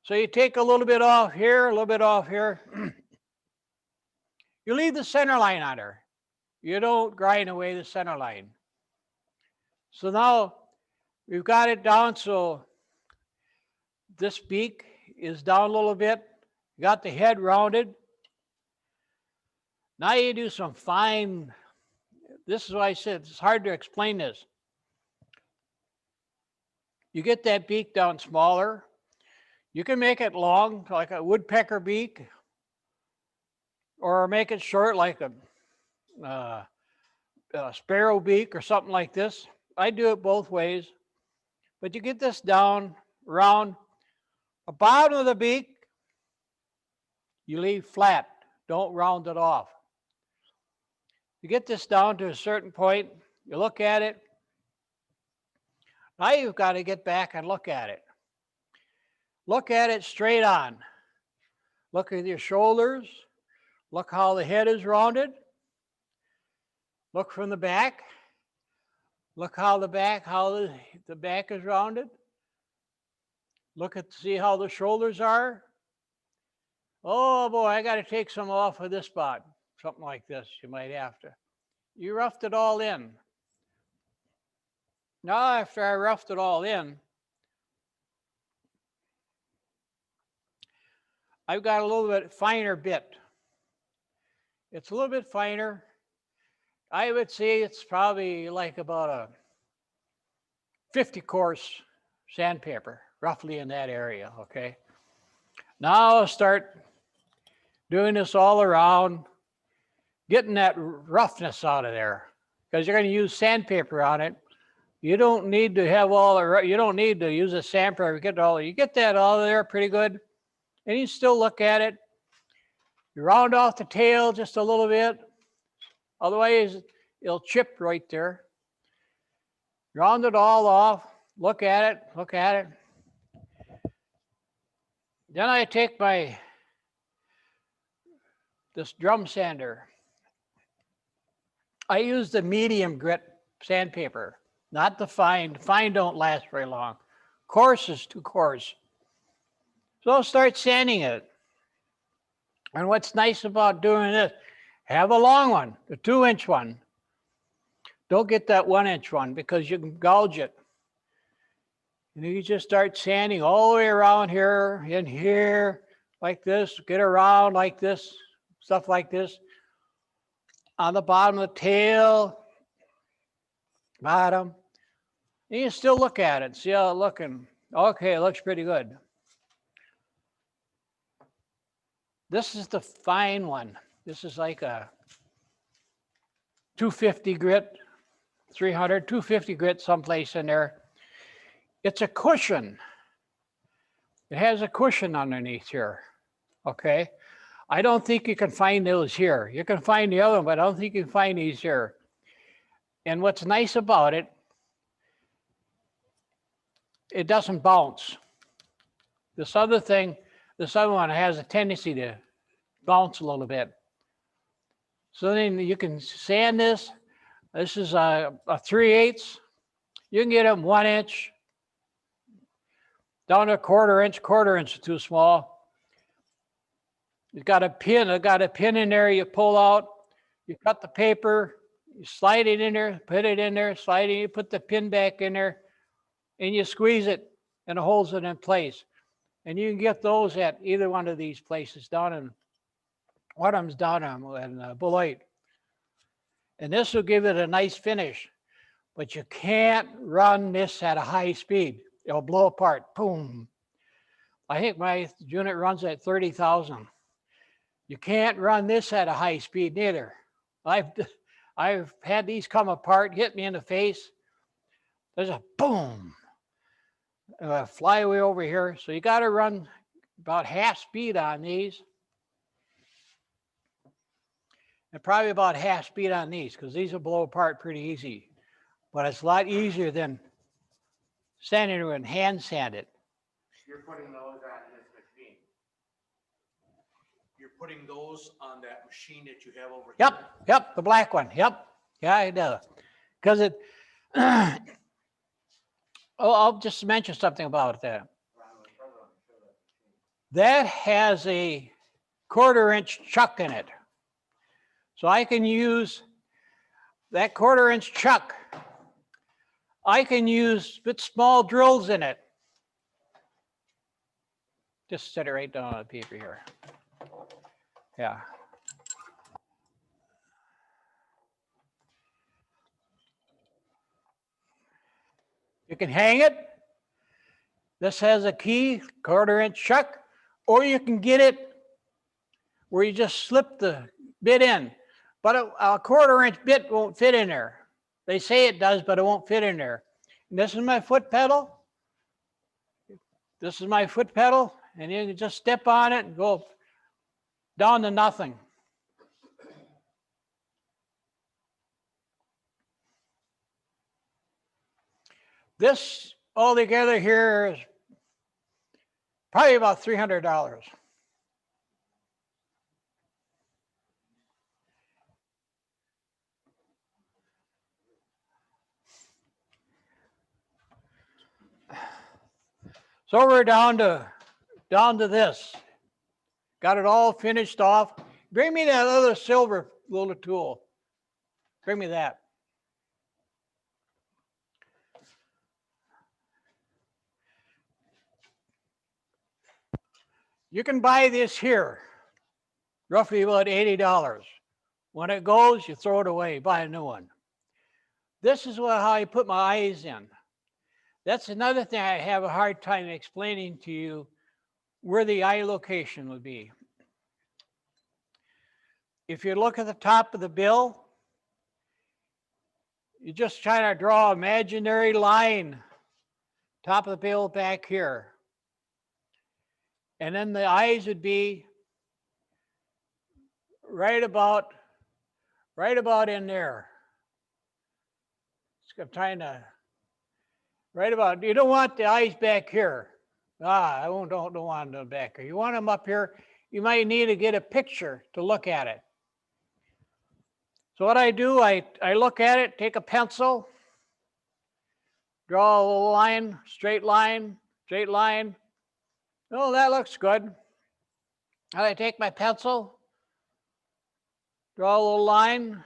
So you take a little bit off here, a little bit off here. You leave the center line on there. You don't grind away the center line. So now we've got it down so this beak is down a little bit. You got the head rounded. Now you do some fine, this is why I said it's hard to explain this. You get that beak down smaller. You can make it long, like a woodpecker beak, or make it short like a sparrow beak or something like this. I do it both ways. But you get this down, round. The bottom of the beak, you leave flat. Don't round it off. You get this down to a certain point. You look at it. Now you've got to get back and look at it. Look at it straight on. Look at your shoulders. Look how the head is rounded. Look from the back. Look how the back is rounded. Look at, see how the shoulders are. Oh boy, I got to take some off of this spot. Something like this, you might have to. You roughed it all in. Now after I roughed it all in, I've got a little bit finer bit. It's a little bit finer. I would say it's probably like about a 50 course sandpaper, roughly in that area, okay? Now I'll start doing this all around, getting that roughness out of there, because you're going to use sandpaper on it. You don't need to have you don't need to use a sandpaper to get all, you get that out of there pretty good, and you still look at it. You round off the tail just a little bit. Otherwise, it'll chip right there. Round it all off. Look at it. Look at it. Then I take this drum sander. I use the medium grit sandpaper, not the fine. Fine don't last very long. Coarse is too coarse. So I'll start sanding it. And what's nice about doing this, have a long one, the 2-inch one. Don't get that 1-inch one because you can gouge it. And you just start sanding all the way around here, in here, like this, get around like this, stuff like this. On the bottom of the tail, bottom. And you still look at it, see how it's looking. Okay, it looks pretty good. This is the fine one. This is like a 250 grit, 300, 250 grit someplace in there. It's a cushion. It has a cushion underneath here, okay? I don't think you can find those here. You can find the other one, but I don't think you can find these here. And what's nice about it, it doesn't bounce. This other one has a tendency to bounce a little bit. So then you can sand this. This is a 3/8. You can get them 1 inch, down to a 1/4 inch. 1/4 inch is too small. It's got a pin. It's got a pin in there you pull out. You cut the paper. You slide it in there, put it in there, slide it, you put the pin back in there, and you squeeze it, and it holds it in place. And you can get those at either one of these places down in, one of them's down in Beloit. And this will give it a nice finish, but you can't run this at a high speed. It'll blow apart, boom. I think my unit runs at 30,000. You can't run this at a high speed neither. I've had these come apart, hit me in the face. There's a boom. Fly away over here. So you got to run about half speed on these. And probably about half speed on these because these will blow apart pretty easy. But it's a lot easier than sanding it and hand sand it. You're putting those on this machine. You're putting those on that machine that you have over Yep, here? yep, the black one. Yep. Yeah, I do. Because it, I'll just mention something about that. That has a 1/4 inch chuck in it. So I can use that 1/4 inch chuck. I can use put small drills in it. Just set it right down on the paper here. Yeah. You can hang it. This has a key, 1/4 inch chuck, or you can get it where you just slip the bit in. But a 1/4 inch bit won't fit in there. They say it does, but it won't fit in there. And this is my foot pedal. This is my foot pedal, and you can just step on it and go down to nothing. This altogether here is probably about $300. So we're down to this. Got it all finished off. Bring me that other silver little tool. Bring me that. You can buy this here, roughly about $80. When it goes, you throw it away, buy a new one. This is how I put my eyes in. That's another thing I have a hard time explaining to you where the eye location would be. If you look at the top of the bill, you just try to draw an imaginary line, top of the bill back here. And then the eyes would be right about in there. I'm trying to, right about, you don't want the eyes back here. I don't want them back here. You want them up here. You might need to get a picture to look at it. So what I do, I look at it, take a pencil, draw a little line, straight line. Oh, that looks good. And I take my pencil, draw a little line,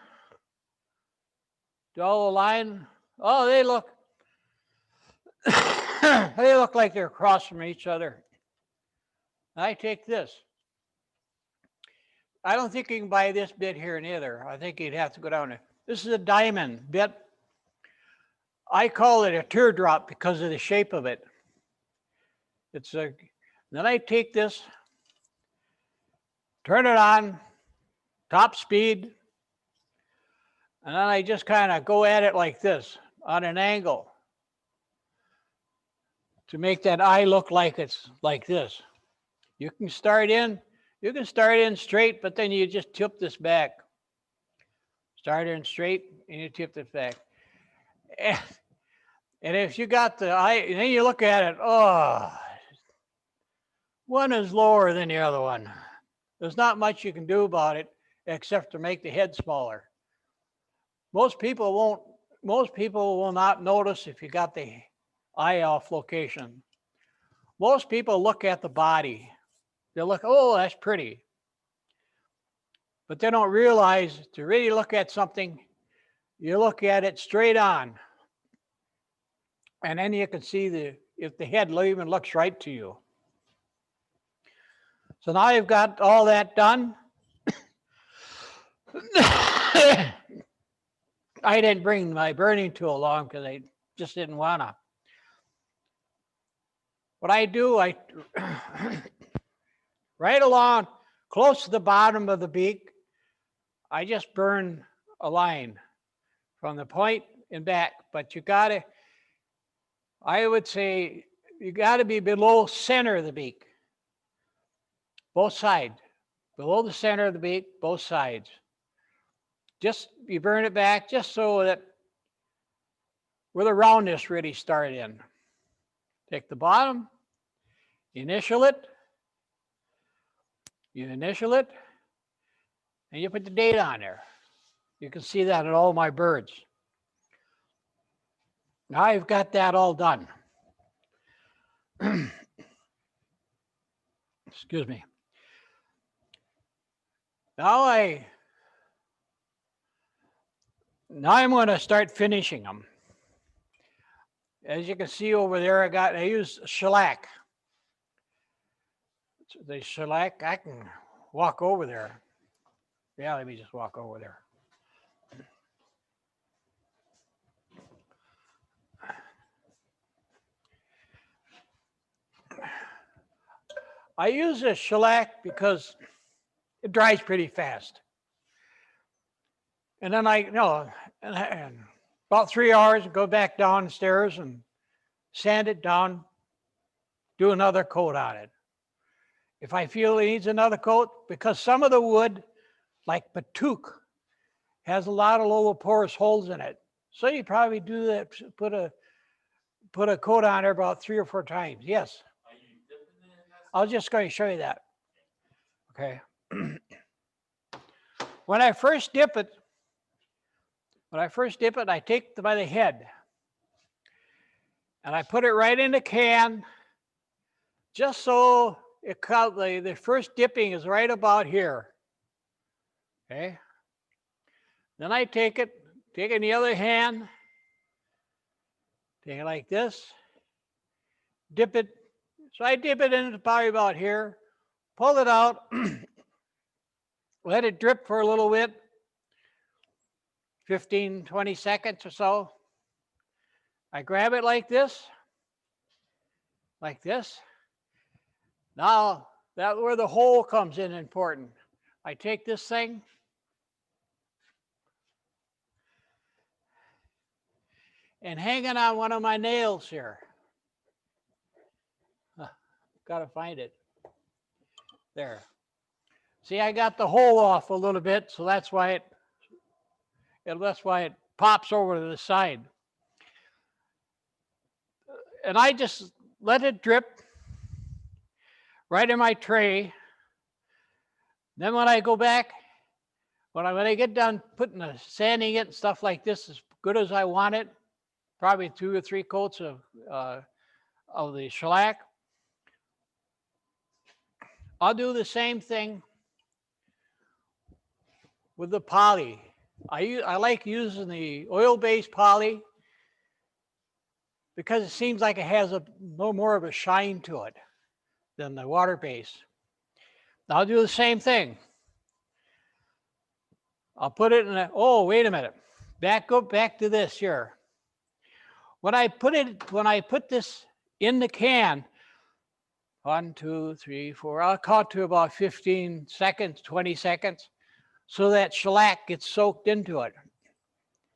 Oh, they look they look like they're across from each other. I take this. I don't think you can buy this bit here neither. I think you'd have to go down there. This is a diamond bit. I call it a teardrop because of the shape of it. Then I take this, turn it on, top speed, and then I just kind of go at it like this on an angle to make that eye look like it's like this. You can start in straight, but then you just tip this back. Start in straight and you tip this back. And if you got the eye, and then you look at it, one is lower than the other one. There's not much you can do about it except to make the head smaller. Most people will not notice if you got the eye off location. Most people look at the body. They look, oh, that's pretty. But they don't realize to really look at something, you look at it straight on. And then you can see if the head even looks right to you. So now you've got all that done. I didn't bring my burning tool along because I just didn't want to. What I do, right along close to the bottom of the beak, I just burn a line from the point and back. But I would say you got to be below center of the beak. Both sides. Below the center of the beak, both sides. Just, you burn it back just so that where the roundness really started in. Take the bottom, initial it, and you put the date on there. You can see that in all my birds. Now I've got that all done. Excuse me. Now I'm going to start finishing them. As you can see over there, I use shellac. The shellac, I can walk over there. Yeah, let me just walk over there. I use a shellac because it dries pretty fast. And then and about 3 hours, go back downstairs and sand it down, do another coat on it. If I feel it needs another coat, because some of the wood, like Patook, has a lot of little porous holes in it. So you probably do that, put a coat on there about 3 or 4 times. Yes. I was just going to show you that. Okay. When I first dip it, I take it by the head and I put it right in the can just so the first dipping is right about here. Okay. Then I take it in the other hand, take it like this, dip it. So I dip it in probably about here, pull it out, let it drip for a little bit, 15, 20 seconds or so. I grab it like this. Now, that's where the hole comes in important. I take this thing, and hanging on one of my nails here. Got to find it. There. See, I got the hole off a little bit, so that's why it pops over to the side. And I just let it drip right in my tray. Then when I go back, when I get done putting the sanding it and stuff like this as good as I want it, probably 2 or 3 coats of the shellac, I'll do the same thing with the poly. I like using the oil-based poly because it seems like it has a little more of a shine to it than the water-based. I'll do the same thing. I'll put it in oh, wait a minute. Go back to this here. When I put this in the can, 1, 2, 3, 4, I'll count to about 15 seconds, 20 seconds, so that shellac gets soaked into it.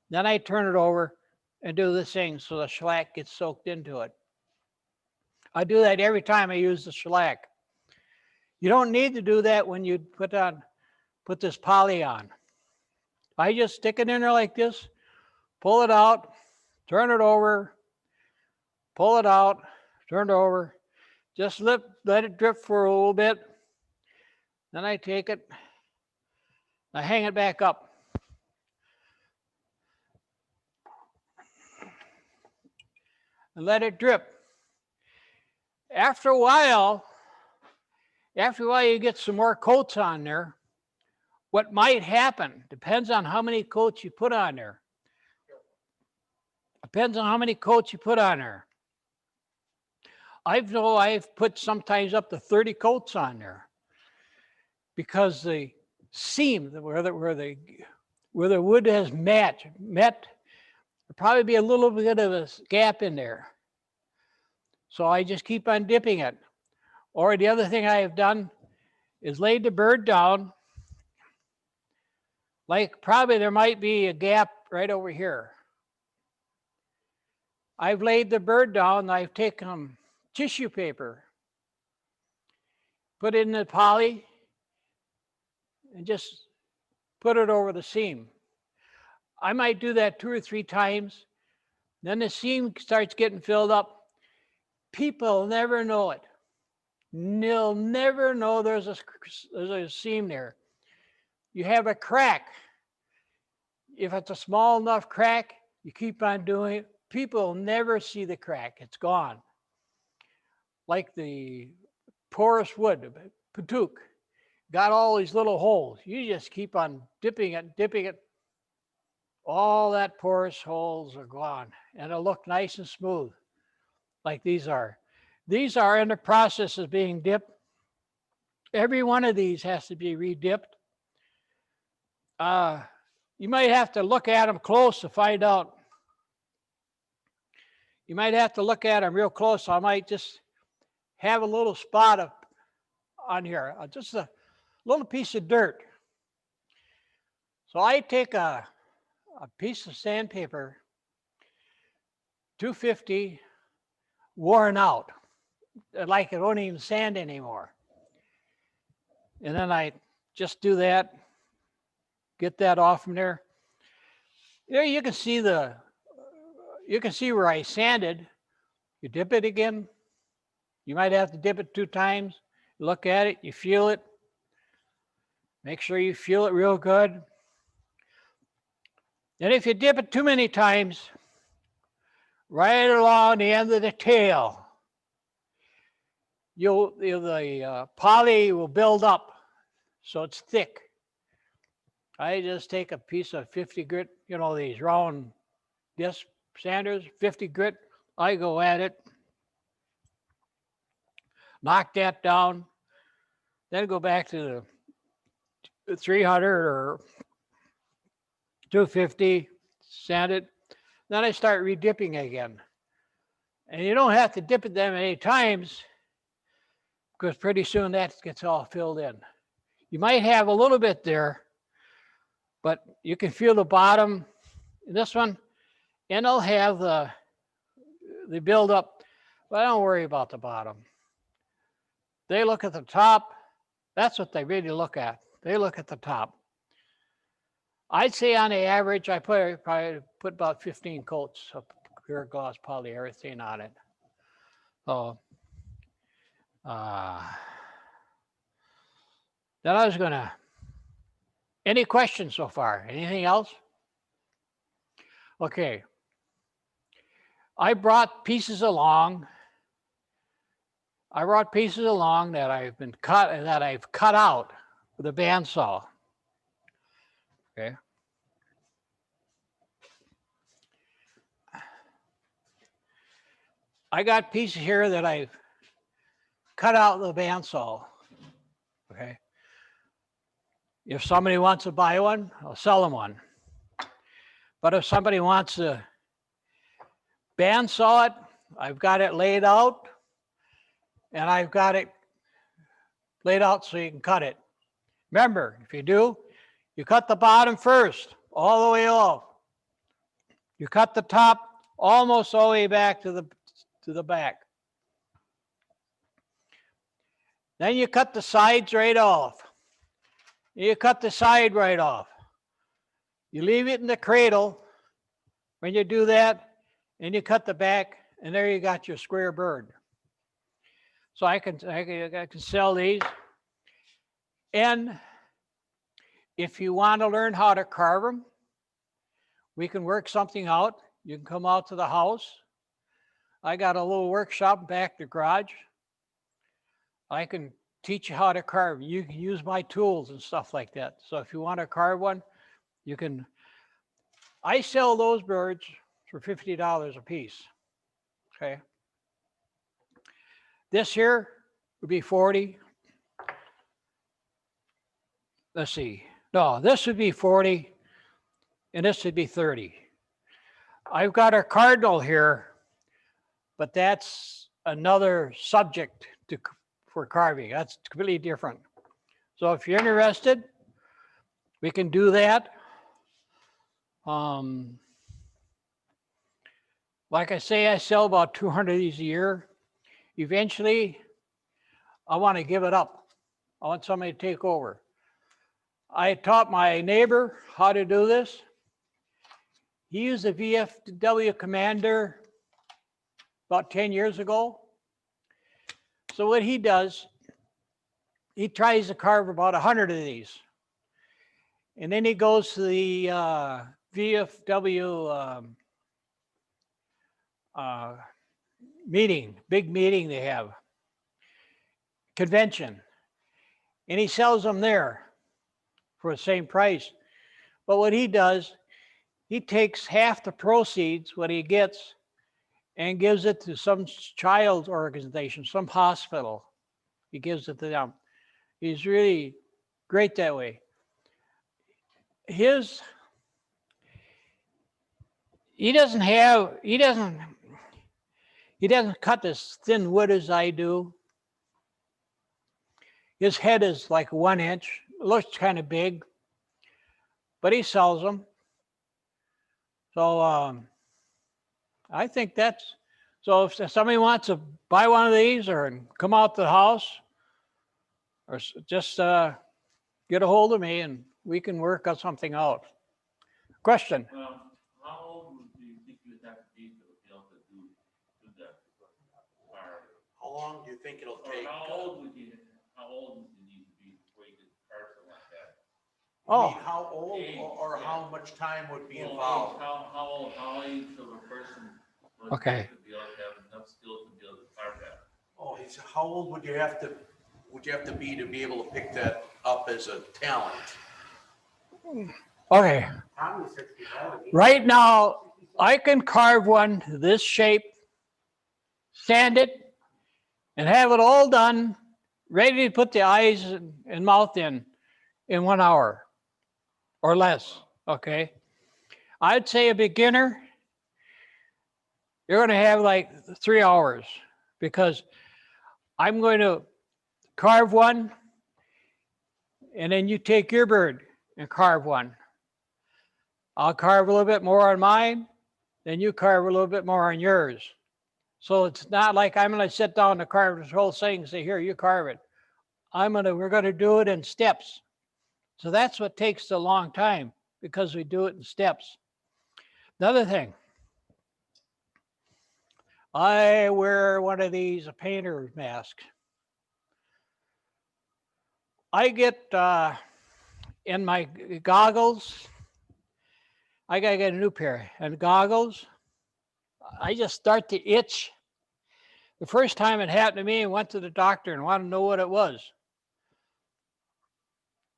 Then I turn it over and do the same so the shellac gets soaked into it. I do that every time I use the shellac. You don't need to do that when you put this poly on. I just stick it in there like this, pull it out, turn it over, pull it out, turn it over. Just let it drip for a little bit. Then I take it, I hang it back up. And let it drip. After a while, you get some more coats on there. What might happen depends on how many coats you put on there. Depends on how many coats you put on there. I've put sometimes up to 30 coats on there because the seam where the wood has met, there'll probably be a little bit of a gap in there. So I just keep on dipping it. Or the other thing I have done is laid the bird down. Like probably there might be a gap right over here. I've laid the bird down. I've taken tissue paper, put it in the poly, and just put it over the seam. I might do that 2 or 3 times. Then the seam starts getting filled up. People never know it. They'll never know there's a seam there. You have a crack. If it's a small enough crack, you keep on doing it. People never see the crack. It's gone. Like the porous wood, patook, got all these little holes. You just keep on dipping it. All that porous holes are gone, and it'll look nice and smooth, like these are. These are in the process of being dipped. Every one of these has to be re-dipped. You might have to look at them close to find out. You might have to look at them real close. I might just have a little spot on here, just a little piece of dirt. So I take a piece of sandpaper, 250, worn out, like it won't even sand anymore. And then I just do that, get that off from there. There you can see where I sanded. You dip it again. You might have to dip it 2 times. Look at it, you feel it. Make sure you feel it real good. And if you dip it too many times, right along the end of the tail, the poly will build up, so it's thick. I just take a piece of 50 grit, these round disc sanders, 50 grit. I go at it, knock that down, then go back to the 300 or 250, sand it. Then I start re-dipping again. And you don't have to dip it that many times because pretty soon that gets all filled in. You might have a little bit there, but you can feel the bottom in this one, and it'll have the build up, but I don't worry about the bottom. They look at the top. That's what they really look at. They look at the top. I'd say on the average, I probably put about 15 coats of pure gloss polyurethane on it. So, then I was gonna, any questions so far? Anything else? Okay. I brought pieces along. That I've cut out with a bandsaw. Okay. I got pieces here that I've cut out with a bandsaw. Okay. If somebody wants to buy one, I'll sell them one. But if somebody wants to bandsaw it, I've got it laid out, and I've got it laid out so you can cut it. Remember, if you do, you cut the bottom first, all the way off. You cut the top almost all the way back to the back. Then you cut the sides right off. You cut the side right off. You leave it in the cradle when you do that, and you cut the back, and there you got your square bird. So I can sell these. And if you want to learn how to carve them, we can work something out. You can come out to the house. I got a little workshop back in the garage. I can teach you how to carve. You can use my tools and stuff like that. So if you want to carve one, you can. I sell those birds for $50 a piece. Okay. This here would be 40. Let's see. No, this would be 40, and this would be 30. I've got a cardinal here, but that's another subject for carving. That's completely different. So if you're interested, we can do that. Like I say, I sell about 200 of these a year. Eventually, I want to give it up. I want somebody to take over. I taught my neighbor how to do this. He used a VFW Commander about 10 years ago. So what he does, he tries to carve about 100 of these. And then he goes to the VFW big meeting they have, convention. And he sells them there for the same price. But what he does, he takes half the proceeds, what he gets, and gives it to some child organization, some hospital. He gives it to them. He's really great that way. He doesn't cut as thin wood as I do. His head is like 1 inch. It looks kind of big, but he sells them. So I think that's, so if somebody wants to buy one of these or come out to the house, or just get a hold of me and we can work on something out. Question? Well, how old do you think you would have to be to be able to do that? How long do you think it'll Or take? how old would you need to be before you could carve something like that? You mean how old or Age, how much time would be Well, involved? how age of a person would Okay. be able to have enough skill to be able to carve that? Oh, how old would you have to be able to pick that up as a talent? Okay. Right now, I can carve one this shape, sand it, and have it all done, ready to put the eyes and mouth in 1 hour or less, okay? I'd say a beginner, you're going to have like 3 hours because I'm going to carve one, and then you take your bird and carve one. I'll carve a little bit more on mine, then you carve a little bit more on yours. So it's not like I'm going to sit down and carve this whole thing and say, here, you carve it. We're going to do it in steps. So that's what takes a long time because we do it in steps. Another thing, I wear one of these painter masks. I get in my goggles, I gotta get a new pair. And goggles, I just start to itch. The first time it happened to me, I went to the doctor and wanted to know what it was.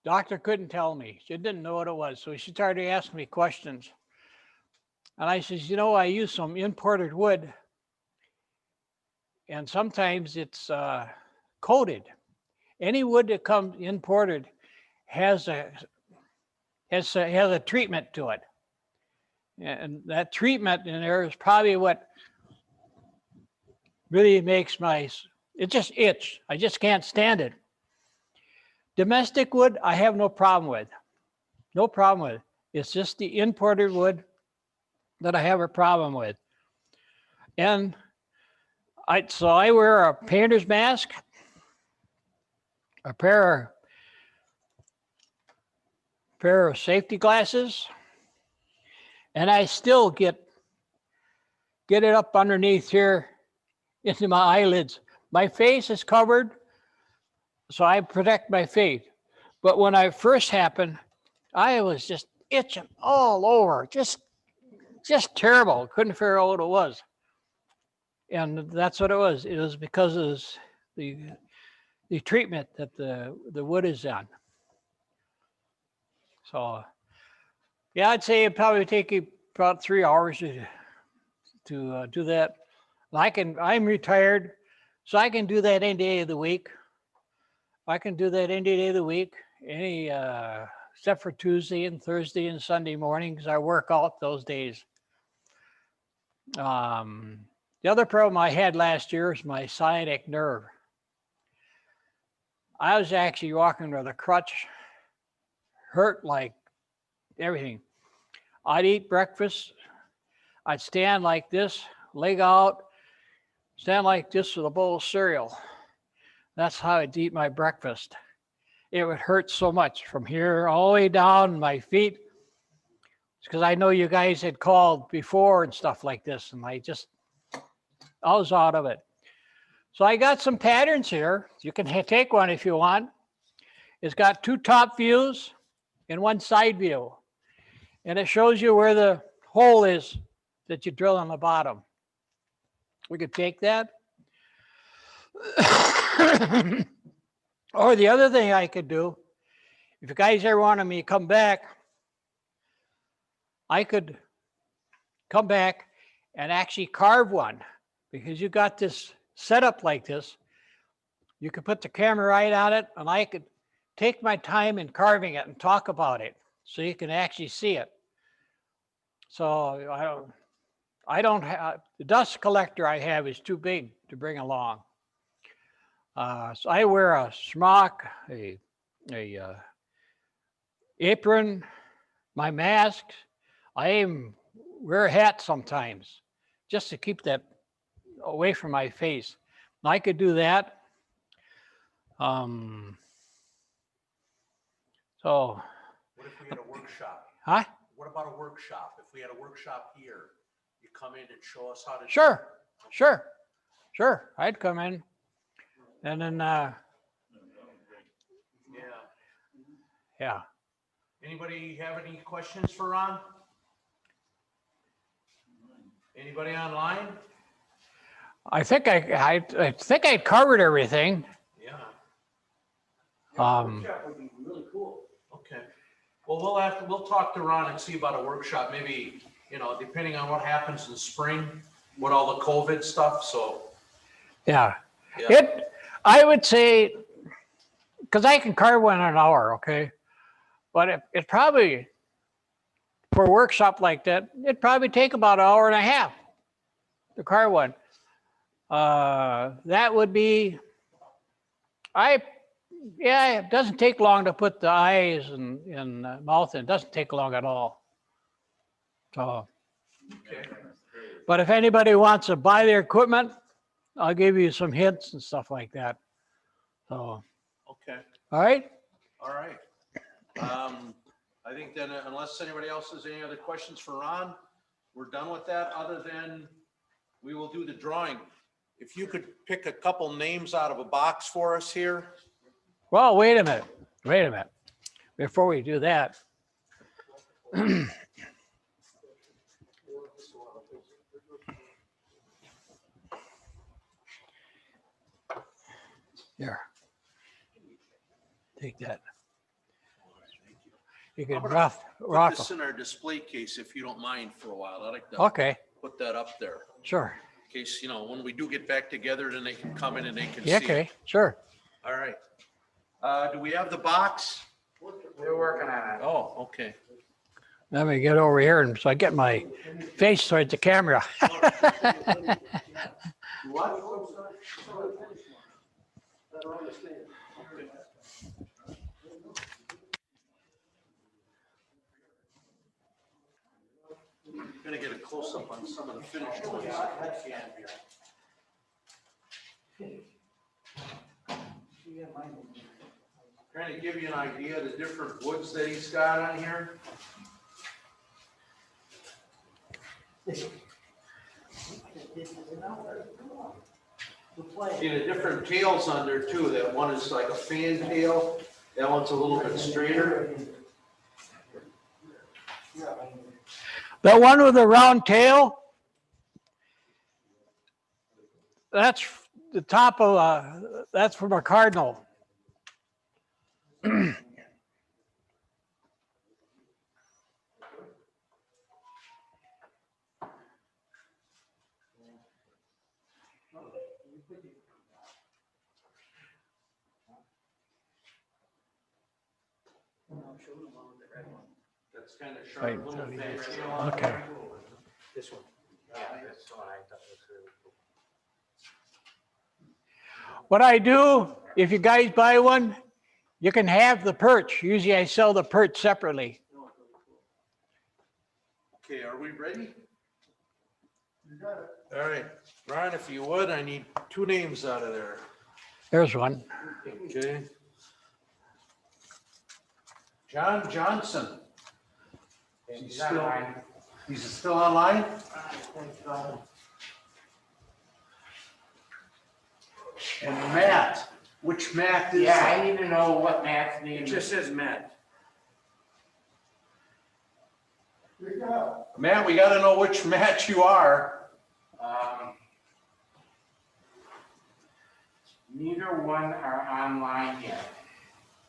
Doctor couldn't tell me. She didn't know what it was. So she started asking me questions. And I says, you know, I use some imported wood. And sometimes it's coated. Any wood that comes imported has a treatment to it. And that treatment in there is probably what really makes it just itch. I just can't stand it. Domestic wood, I have no problem with. No problem with. It's just the imported wood that I have a problem with. And so I wear a painter's mask, a pair of safety glasses, and I still get it up underneath here into my eyelids. My face is covered, so I protect my face. But when I first happened, I was just itching all over, just terrible. Couldn't figure out what it was. And that's what it was. It was because of the treatment that the wood is on. So, yeah, I'd say it'd probably take you about 3 hours to do that. I'm retired, so I can do that any day of the week. I can do that any day of the week, except for Tuesday and Thursday and Sunday mornings. I work out those days. The other problem I had last year is my sciatic nerve. I was actually walking with a crutch, hurt like everything. I'd eat breakfast. I'd stand like this, leg out, stand like this with a bowl of cereal. That's how I'd eat my breakfast. It would hurt so much from here all the way down my feet. Because I know you guys had called before and stuff like this, and I was out of it. So I got some patterns here. You can take one if you want. It's got 2 top views and 1 side view. And it shows you where the hole is that you drill on the bottom. We could take that. Or the other thing I could do, if you guys ever wanted me to come back, I could come back and actually carve one, because you got this set up like this. You could put the camera right on it, and I could take my time in carving it and talk about it so you can actually see it. So I don't have, the dust collector I have is too big to bring along. So I wear a smock, a apron, my mask. I even wear a hat sometimes just to keep that away from my face. I could do that. So. What if we had a workshop? Huh? What about a workshop? If we had a workshop here, you come in and show us how to. Sure. I'd come in. And then, yeah. Anybody have any questions for Ron? Anybody online? I think I covered everything. Yeah. Workshop would be really cool. Okay. Well, we'll talk to Ron and see about a workshop, maybe, depending on what happens in spring with all the COVID stuff, so. Yeah. Yeah. I would say, because I can carve one in an hour, okay? But it probably, for a workshop like that, it'd probably take about an hour and a half to carve one. That would be, it doesn't take long to put the eyes and mouth in. It doesn't take long at all. So, Okay. but if anybody wants to buy their equipment, I'll give you some hints and stuff like that. So, Okay. all right. All right. I think then unless anybody else has any other questions for Ron, we're done with that, other than we will do the drawing. If you could pick a couple names out of a box for us here. Well, wait a minute. Before we do that. Here. Take that. You can Put rough. this in our display case if you don't mind for a while. I'd like to Okay, put that up there. sure. In case, when we do get back together, then they can come in and they can Yeah, see. okay, it. sure. All right. Do we have the box? They're working on it. Oh, okay. Let me get over here and so I get my face towards the camera. Gonna get a close up on some of the finished ones. Trying to give you an idea of the different woods that he's got on here. See the different tails on there too. That one is like a fan tail. That one's a little bit straighter. The one with the round tail, that's the top of, that's from a cardinal. That's kind of sharp little thing. Okay. This one. Yeah, that's the one I thought was really cool. What I do, if you guys buy one, you can have the perch. Usually I sell the perch separately. Okay, are we ready? You got it. All right, Ron, if you would, I need 2 names out of there. There's one. Okay. John Johnson. He's online. He's still online? And Matt, which Matt is Yeah, that? I need to know what Matt's name It is. just says Matt. Matt, we gotta know which Matt you are. Neither one are online yet.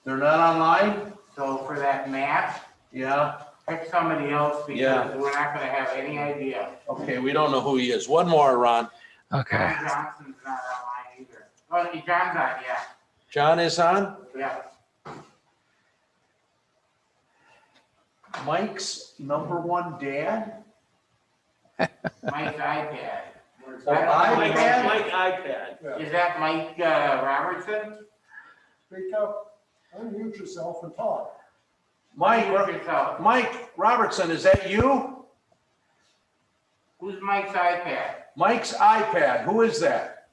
They're not online? So for that Matt, Yeah, pick somebody else Yeah. because we're not gonna have any idea. okay, we don't know who he is. One more, Ron. Okay. John Johnson's not online either. Oh, John's on, yeah, John is on? yeah. Mike's #1 dad? Mike's iPad. Oh, iPad? Mike iPad. Is that Mike Robertson? Speak up, unmute yourself and talk. Mike Robertson, is that you? Who's Mike's iPad? Mike's iPad, who is that?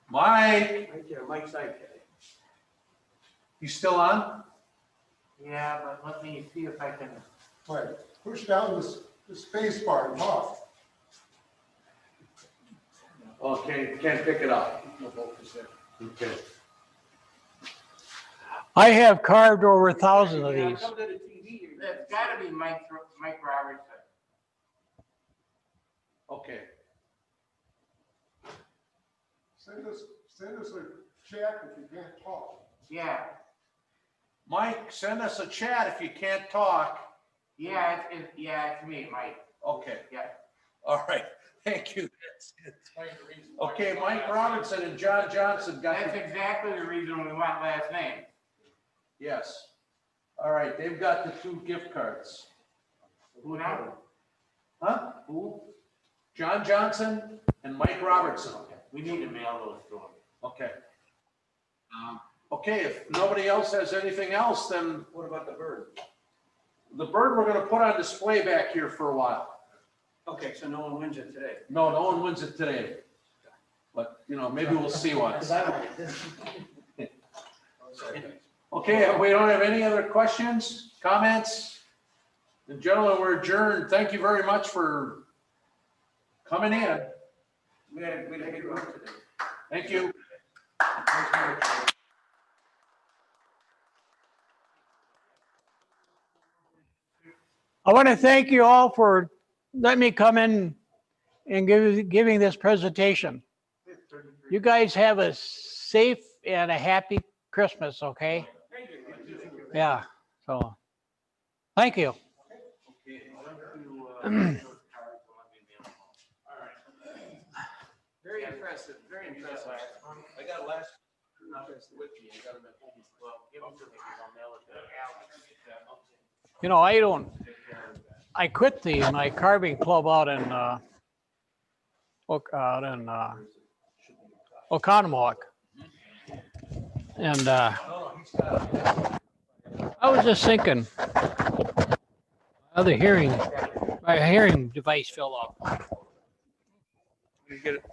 Mike, Mike's iPad. you still on? Yeah, but let me see if I can. Right, push down the space bar and talk. Okay, can't pick it up. Okay. I have carved over 1,000 of these. That's gotta be Mike Robertson. Okay. Send us a chat if you can't talk. Yeah, Mike, send us a chat if you can't talk. yeah, it's me, Mike. Okay, Yeah. all right, thank you. Okay, Mike Robinson and John Johnson got That's the, exactly the reason we want last name. yes. All right, they've got the 2 gift cards. Who now? Huh? Who? John Johnson and Mike Robertson. We need to mail those to him. Okay. Okay, if nobody else has anything else, then What about the bird? the bird we're gonna put on display back here for a while. Okay, so no one wins it today. No one wins it today. but, maybe we'll see one. Okay, we don't have any other questions, comments? And gentlemen, we're adjourned. Thank you very much for coming in. We had a good work today. Thank you. I want to thank you all for letting me come in and giving this presentation. You guys have a safe and a happy Christmas, okay? Yeah, so, thank you. Very impressive, very impressive. I got last. I quit my carving club out in, Oconomowoc. And, I was just thinking, my hearing device fell off. You get it.